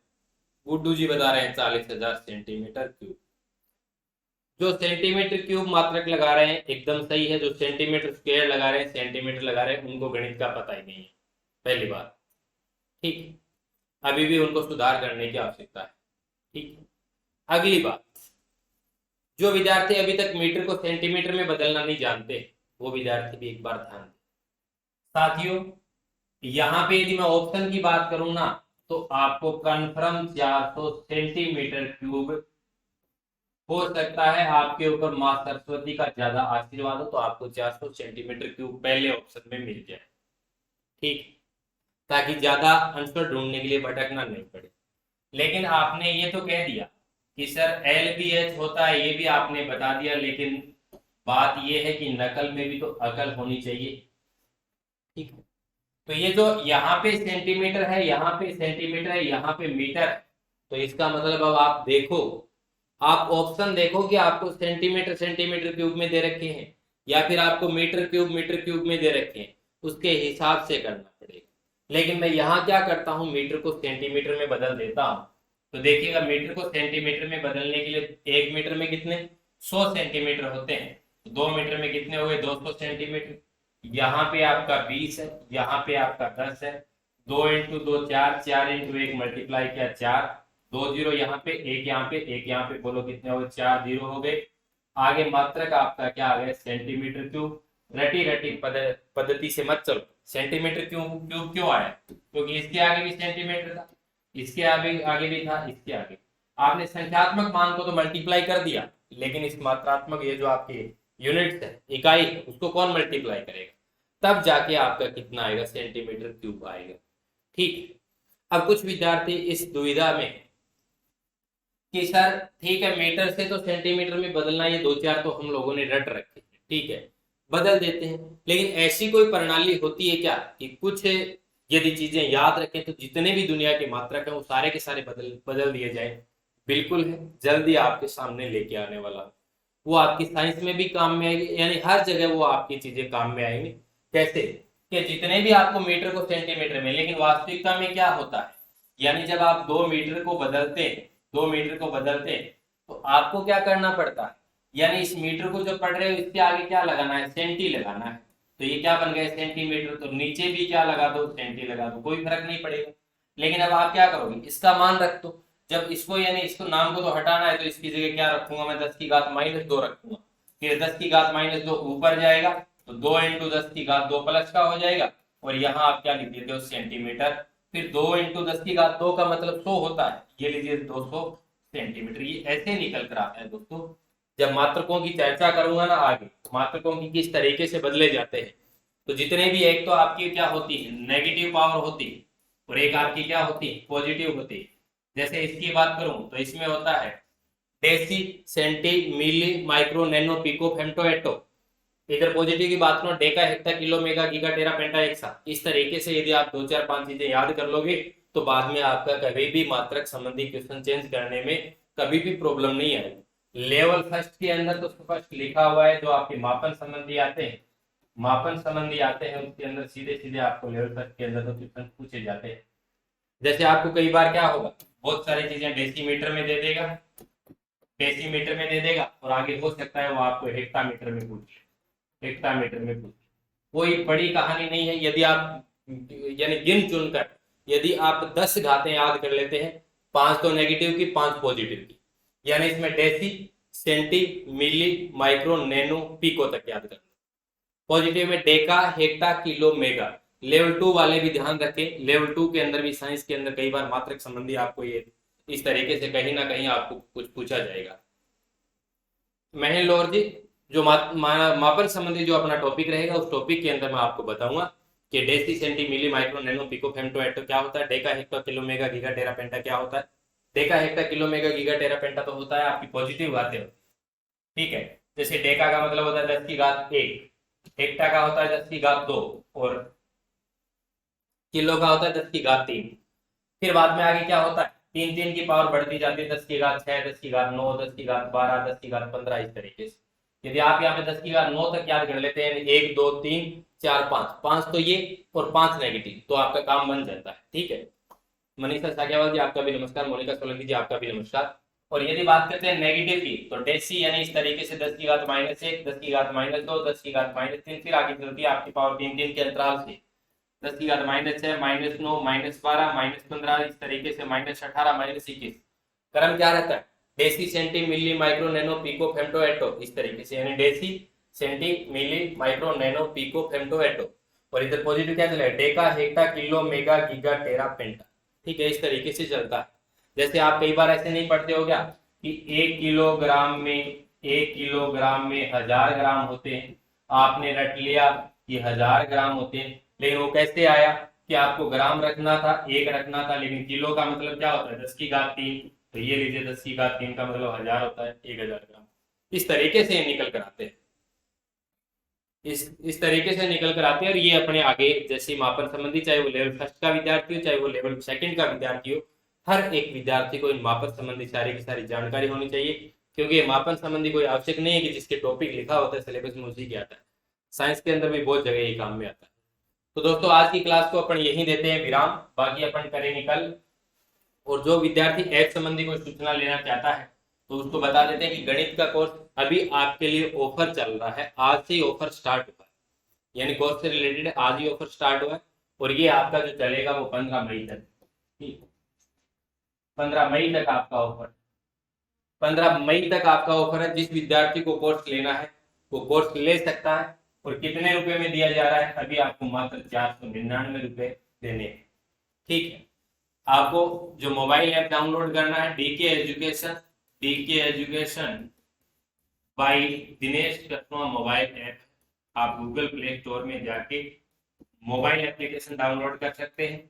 गुड्डू जी बता रहे हैं 40,000 सेंटीमीटर क्यूब। जो सेंटीमीटर क्यूब मात्रक लगा रहे हैं एकदम सही है, जो सेंटीमीटर स्क्वायर लगा रहे हैं, सेंटीमीटर लगा रहे हैं, उनको गणित का पता ही नहीं है, पहली बात। ठीक है, अभी भी उनको सुधार करने की आवश्यकता है। ठीक है, अगली बात, जो विद्यार्थी अभी तक मीटर को सेंटीमीटर में बदलना नहीं जानते, वो विद्यार्थी भी एक बार ध्यान दें। साथियों, यहां पे यदि मैं ऑप्शन की बात करूं ना, तो आपको कन्फर्म 400 सेंटीमीटर क्यूब हो सकता है। आपके ऊपर मां सरस्वती का ज्यादा आशीर्वाद हो तो आपको 400 सेंटीमीटर क्यूब पहले ऑप्शन में मिल जाए। ठीक, ताकि ज्यादा आंसर ढूंढने के लिए भटकना नहीं पड़े। लेकिन आपने ये तो कह दिया कि सर एल बी एच होता है, ये भी आपने बता दिया, लेकिन बात ये है कि नकल में भी तो अकल होनी चाहिए। ठीक है, तो ये जो यहाँ पे सेंटीमीटर है, यहाँ पे सेंटीमीटर है, यहाँ पे मीटर है, तो इसका मतलब अब आप देखो, आप ऑप्शन देखो कि आपको सेंटीमीटर सेंटीमीटर क्यूब में दे रखे हैं या फिर आपको मीटर क्यूब में दे रखे हैं, उसके हिसाब से करना पड़ेगा। लेकिन मैं यहाँ क्या करता हूँ, मीटर को सेंटीमीटर में बदल देता हूँ। तो देखिएगा, मीटर को सेंटीमीटर में बदलने के लिए 1 मीटर में कितने 100 सेंटीमीटर होते हैं, तो 2 मीटर में कितने हुए 200 सेंटीमीटर। यहाँ पे आपका 20 है, यहाँ पे आपका 10 है, 2 इंटू 2 4, 4 इंटू 1 मल्टीप्लाई किया 4, 2 जीरो यहाँ पे, एक यहाँ पे, एक यहाँ पे, बोलो कितने हो गए 4 जीरो हो गए। आगे मात्रक आपका क्या आ गया सेंटीमीटर क्यूब। रटी रटी पद्धति से मत चलो, सेंटीमीटर क्यूब क्यों आया? क्योंकि इसके आगे भी सेंटीमीटर था, इसके आगे भी था, इसके आगे। आपने संख्यात्मक मान को तो मल्टीप्लाई कर दिया, लेकिन इस मात्रात्मक ये जो आपके यूनिट्स है, इकाई, उसको कौन मल्टीप्लाई करेगा? तब जाके आपका कितना आएगा? सेंटीमीटर क्यूब आएगा। ठीक है। अब कुछ विद्यार्थी इस दुविधा में कि सर ठीक है, मीटर से तो सेंटीमीटर में बदलना, ये दो चार तो हम लोगों ने रट रखे हैं, ठीक है, बदल देते हैं, लेकिन ऐसी कोई प्रणाली होती है क्या कि कुछ यदि चीजें याद रखें तो जितने भी दुनिया के मात्रक हैं वो सारे के सारे बदल दिए जाए? बिल्कुल है, जल्दी आपके सामने लेके आने वाला। वो आपकी साइंस में भी काम में आएगी, यानी हर जगह वो आपकी चीजें काम में आएंगी। कैसे? कि जितने भी आपको मीटर को सेंटीमीटर में, लेकिन वास्तविकता में क्या होता है, यानी जब आप 2 मीटर को बदलते हैं, 2 मीटर को बदलते हैं, तो आपको क्या करना पड़ता है, यानी इस मीटर को जो पढ़ रहे हो इसके आगे क्या लगाना है? सेंटी लगाना है। तो ये क्या बन गया? सेंटीमीटर। तो नीचे भी क्या लगा दो? सेंटी लगा दो, कोई फर्क नहीं पड़ेगा। लेकिन अब आप क्या करोगे? इसका मान रख दो। जब इसको, यानी इसको नाम को तो हटाना है, तो इसकी जगह क्या रखूंगा मैं? 10⁻2 रखूंगा। फिर 10⁻2 ऊपर जाएगा, तो 2 × 10⁻2 प्लस का हो जाएगा, और यहाँ आप क्या लिख देते हो? सेंटीमीटर। फिर 2 × 10⁻2 का मतलब 100 होता है, ये लीजिए 200 सेंटीमीटर। ये ऐसे निकल कर आता है दोस्तों। जब मात्रकों की चर्चा करूंगा ना आगे, मात्रकों की किस तरीके से बदले जाते हैं, तो जितने भी, एक तो आपकी क्या होती है? नेगेटिव पावर होती है, और एक आपकी क्या होती है? पॉजिटिव होती है। जैसे इसकी बात करूं तो इसमें होता है deci, centi, milli, micro, nano, pico, femto, atto. इधर पॉजिटिव की बात करो, deca, hecta, kilo, mega, giga, tera, penta, exa. इस तरीके से यदि आप 2 4 5 चीजें याद कर लोगे तो बाद में आपका कभी भी मात्रक संबंधी क्वेश्चन चेंज करने में कभी भी प्रॉब्लम नहीं आएगी। लेवल फर्स्ट के अंदर तो स्पष्ट लिखा हुआ है, जो आपके मापन संबंधी आते हैं, मापन संबंधी आते हैं, उसके अंदर सीधे सीधे आपको लेवल फर्स्ट के अंदर तो क्वेश्चन पूछे जाते हैं। जैसे आपको कई बार क्या होगा, बहुत सारी चीजें डेसीमीटर में दे देगा, डेसीमीटर में दे देगा, और आगे हो सकता है वो आपको हेक्टामीटर में पूछे, हेक्टामीटर में पूछे। कोई बड़ी कहानी नहीं है। यदि आप, यानी गिन चुनकर यदि आप 10 घातें याद कर लेते हैं, 5 तो नेगेटिव की, 5 पॉजिटिव की, यानी इसमें deci, centi, milli, micro, nano, pico तक याद कर। पॉजिटिव में Deka, hecta, kilo, mega. Level 2 वाले भी ध्यान रखें, लेवल 2 के अंदर भी, साइंस के अंदर कई बार मात्रक संबंधी आपको ये इस तरीके से कहीं ना कहीं आपको कुछ पूछा जाएगा। महेंद्र लोर जी, जो मापन संबंधी जो अपना टॉपिक रहेगा, उस टॉपिक के अंदर मैं आपको बताऊंगा कि deci, centi, milli, micro, nano, pico, femto, atto क्या होता है, deca, hecta, kilo, mega, giga, tera, penta क्या होता है। Deca, hecta, kilo, mega, giga, tera, penta तो होता है आपकी पॉजिटिव बातें, ठीक है। जैसे डेका का मतलब होता है 10⁻1, हेक्टा का होता है 10⁻2, और किलो का होता है 10⁻3। फिर बाद में आगे क्या होता है? 3 3 की पावर बढ़ती जाती है, 10⁻6, 10⁻9, 10⁻12, 10⁻15, इस तरीके से। यदि आप यहाँ पे 10⁻9 तक याद कर लेते हैं, 1 2 3 4 5, 5 तो ये और 5 नेगेटिव, तो आपका काम बन जाता है, ठीक है। मनीषा साग्यावाल जी आपका भी नमस्कार, मोनिका सोलंकी जी आपका भी नमस्कार। और यदि बात करते हैं नेगेटिव की, तो डेसी यानी इस तरीके से 10⁻1, 10⁻2, 10⁻3, फिर आगे चलती है आपकी पावर 3 3 के अंतराल से 10⁻6, -9, -12, -15, इस तरीके से -18, -21। क्रम क्या रहता है? Deci, centi, milli, micro, nano, pico, femto, atto, इस तरीके से, यानी deci, centi, milli, micro, nano, pico, femto, atto. और इधर पॉजिटिव क्या चला है? Deca, hecta, kilo, mega, giga, tera, penta, ठीक है, इस तरीके से चलता है। जैसे आप कई बार ऐसे नहीं पढ़ते हो क्या कि 1 किलोग्राम में 1000 ग्राम होते हैं, आपने रट लिया कि 1000 ग्राम होते हैं, लेकिन वो कैसे आया कि आपको ग्राम रखना था, 1 रखना था, लेकिन किलो का मतलब क्या होता है? 10⁻3, तो ये लीजिए 10⁻3 का मतलब 1000 होता है, 1000 ग्राम। इस तरीके से निकल कर आते हैं, इस तरीके से निकल कर आते हैं। और ये अपने आगे जैसे मापन संबंधी, चाहे वो लेवल फर्स्ट का विद्यार्थी हो, चाहे वो लेवल सेकंड का विद्यार्थी हो, हर एक विद्यार्थी को इन मापन संबंधी सारी की सारी जानकारी होनी चाहिए, क्योंकि ये मापन संबंधी कोई आवश्यक नहीं है कि जिसके टॉपिक लिखा होता है सिलेबस में उसी के आता है। साइंस के अंदर भी बहुत जगह ये काम में आता है। तो दोस्तों आज की क्लास को अपन यही देते हैं विराम, बाकी अपन करेंगे कल। और जो विद्यार्थी ऐप संबंधी कोई सूचना लेना चाहता है तो उसको बता देते हैं कि गणित का कोर्स अभी आपके लिए ऑफर चल रहा है, आज से ही ऑफर स्टार्ट हुआ है, यानी कोर्स से रिलेटेड आज ही ऑफर स्टार्ट हुआ है। और ये आपका जो चलेगा वो 15 मई तक, ठीक, 15 मई तक आपका ऑफर, 15 मई तक आपका ऑफर है। जिस विद्यार्थी को कोर्स लेना है वो कोर्स ले सकता है। और कितने रुपए में दिया जा रहा है, अभी आपको मात्र 499 रुपए देने हैं। ठीक है, आपको जो मोबाइल ऐप डाउनलोड करना है DK education by Dinesh Kasma mobile app, आप गूगल प्ले स्टोर में जाके मोबाइल एप्लीकेशन डाउनलोड कर सकते हैं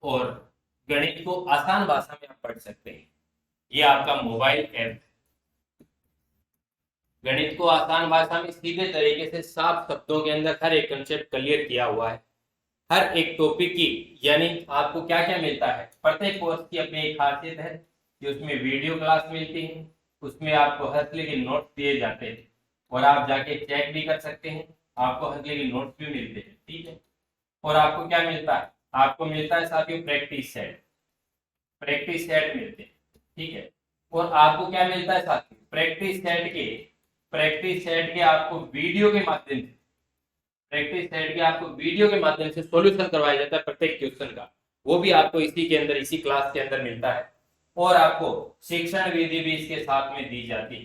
और गणित को आसान भाषा में आप पढ़ सकते हैं। ये आपका मोबाइल ऐप गणित को आसान भाषा में सीधे तरीके से साफ शब्दों के अंदर हर एक कंसेप्ट क्लियर किया हुआ है। हर एक टॉपिक की यानी आपको क्या क्या मिलता है, प्रत्येक कोर्स की अपनी एक खासियत है कि उसमें वीडियो क्लास मिलती है, उसमें आपको हंसले के नोट्स दिए जाते हैं और आप जाके चेक भी कर सकते हैं, आपको हंसले के नोट्स भी मिलते हैं। ठीक है, और आपको क्या मिलता है, आपको मिलता है साथियों प्रैक्टिस सेट मिलते हैं। ठीक है, और आपको क्या मिलता है साथियों, प्रैक्टिस सेट के आपको वीडियो के माध्यम से सॉल्यूशन करवाया जाता है प्रत्येक क्वेश्चन का, वो भी आपको इसी क्लास के अंदर मिलता है। और आपको शिक्षण विधि भी इसके साथ में दी जाती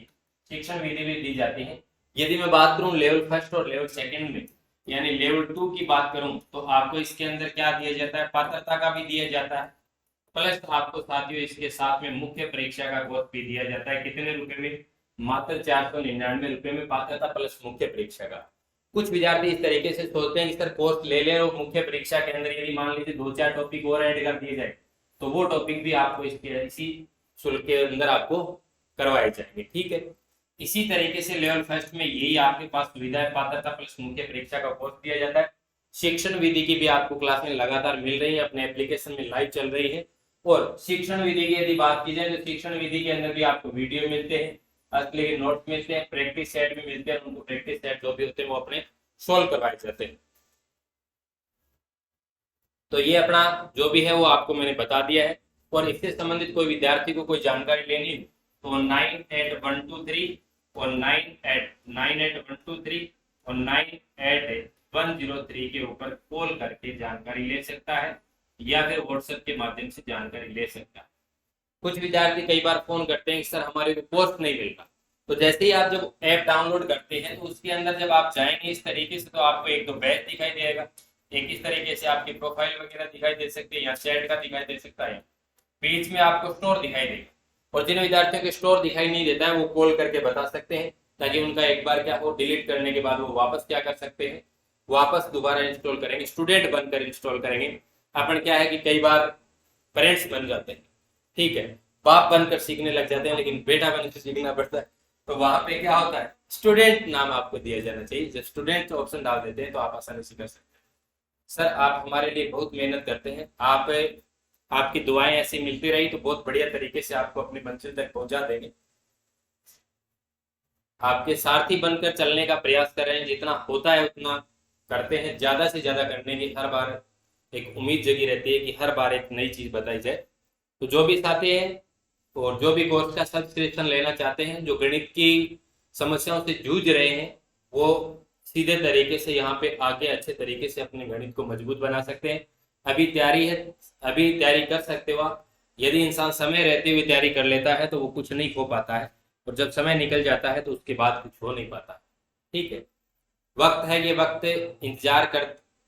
है। यदि मैं बात करूं लेवल फर्स्ट और लेवल सेकंड में, यानी लेवल 2 की बात करूं, तो आपको इसके अंदर क्या दिया जाता है, पात्रता का भी दिया जाता है, प्लस आपको साथियों इसके साथ में मुख्य परीक्षा का कोर्स भी दिया जाता है। कितने रुपए में, मात्र 499 रुपए में पात्रता प्लस मुख्य परीक्षा का। कुछ विद्यार्थी इस तरीके से सोचते हैं कि सर कोर्स ले लें और मुख्य परीक्षा के अंदर यदि मान लीजिए 2-4 टॉपिक और ऐड कर दिए जाए तो वो टॉपिक भी आपको इसी शुल्क के अंदर आपको करवाए जाएंगे। ठीक है, इसी तरीके से लेवल फर्स्ट में यही आपके पास सुविधा है, पात्रता प्लस मुख्य परीक्षा का कोर्स दिया जाता है। शिक्षण विधि की भी आपको क्लास में लगातार मिल रही है, अपने एप्लीकेशन में लाइव चल रही है। और शिक्षण विधि की यदि बात की जाए तो शिक्षण विधि के अंदर भी आपको वीडियो मिलते हैं, असली के नोट्स मिलते हैं, प्रैक्टिस सेट भी मिलते हैं, उनको प्रैक्टिस सेट जो भी होते हैं वो अपने सोल्व करवाए जाते हैं। तो ये अपना जो भी है वो आपको मैंने बता दिया है। और इससे संबंधित कोई विद्यार्थी को कोई जानकारी लेनी तो 98123 और 98123 और 98103 के ऊपर कॉल करके जानकारी ले सकता है या फिर व्हाट्सएप के माध्यम से जानकारी ले सकता है। कुछ विद्यार्थी कई बार फोन करते हैं कि सर हमारे को कोर्स नहीं मिलता, तो जैसे ही आप जब ऐप डाउनलोड करते हैं तो उसके अंदर जब आप जाएंगे इस तरीके से तो आपको एक तो बैच दिखाई देगा, एक इस तरीके से आपकी प्रोफाइल वगैरह दिखाई दे सकती है या चैट का दिखाई दे सकता है, बीच में आपको स्टोर दिखाई देगा। और जिन विद्यार्थियों के स्टोर दिखाई नहीं देता है वो कॉल करके बता सकते हैं ताकि उनका एक बार क्या हो डिलीट करने के बाद वो वापस क्या कर सकते हैं, वापस दोबारा इंस्टॉल करेंगे, स्टूडेंट बनकर इंस्टॉल करेंगे। अपन क्या है कि कई बार पेरेंट्स बन जाते हैं, ठीक है, बाप बनकर सीखने लग जाते हैं लेकिन बेटा बनकर सीखना पड़ता है, तो वहां पे क्या होता है स्टूडेंट नाम आपको दिया जाना चाहिए। जब स्टूडेंट ऑप्शन डाल देते हैं तो आप आसानी से कर सकते हैं। सर आप हमारे लिए बहुत मेहनत करते हैं, आपकी दुआएं ऐसी मिलती रही तो बहुत बढ़िया तरीके से आपको अपनी मंजिल तक पहुंचा देंगे। आपके सारथी बनकर चलने का प्रयास कर रहे हैं, जितना होता है उतना करते हैं, ज्यादा से ज्यादा करने की हर बार एक उम्मीद जगी रहती है कि हर बार एक नई चीज बताई जाए। तो जो भी साथी हैं और जो भी कोर्स का सब्सक्रिप्शन लेना चाहते हैं, जो गणित की समस्याओं से जूझ रहे हैं, वो सीधे तरीके से यहाँ पे आके अच्छे तरीके से अपने गणित को मजबूत बना सकते हैं। अभी तैयारी है, अभी तैयारी कर सकते हो आप। यदि इंसान समय रहते हुए तैयारी कर लेता है तो वो कुछ नहीं हो पाता है, और जब समय निकल जाता है तो उसके बाद कुछ हो नहीं पाता। ठीक है, वक्त है, ये वक्त इंतजार कर,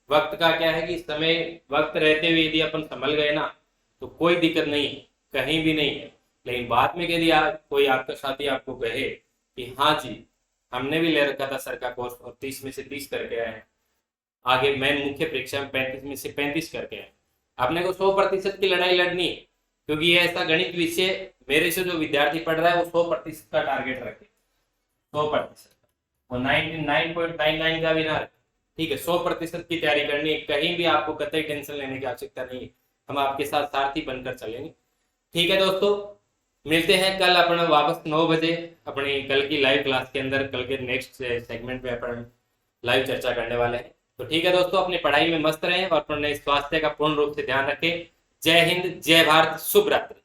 वक्त का क्या है कि समय वक्त रहते हुए यदि अपन संभल गए ना तो कोई दिक्कत नहीं है, कहीं भी नहीं है। लेकिन बाद में यदि कोई आपका साथी आपको कहे कि हाँ जी हमने भी ले रखा था सर का कोर्स और 30 में से 30 करके आए हैं, आगे मैं मुख्य परीक्षा में 35 में से 35 करके आए, आपने को 100% की लड़ाई लड़नी है, क्योंकि ये ऐसा गणित विषय मेरे से जो विद्यार्थी पढ़ रहा है वो 100% का टारगेट रखे, 100% और 99.99 का भी ना रखे। ठीक है, 100% की तैयारी करनी है, कहीं भी आपको कतई टेंशन लेने की आवश्यकता नहीं है, हम आपके साथ सारथी बनकर चलेंगे। ठीक है दोस्तों, मिलते हैं कल अपन वापस 9 बजे अपनी कल की लाइव क्लास के अंदर, कल के नेक्स्ट सेगमेंट में अपन लाइव चर्चा करने वाले हैं। तो ठीक है दोस्तों, अपनी पढ़ाई में मस्त रहें और अपने स्वास्थ्य का पूर्ण रूप से ध्यान रखें। जय हिंद, जय भारत, शुभ रात्रि।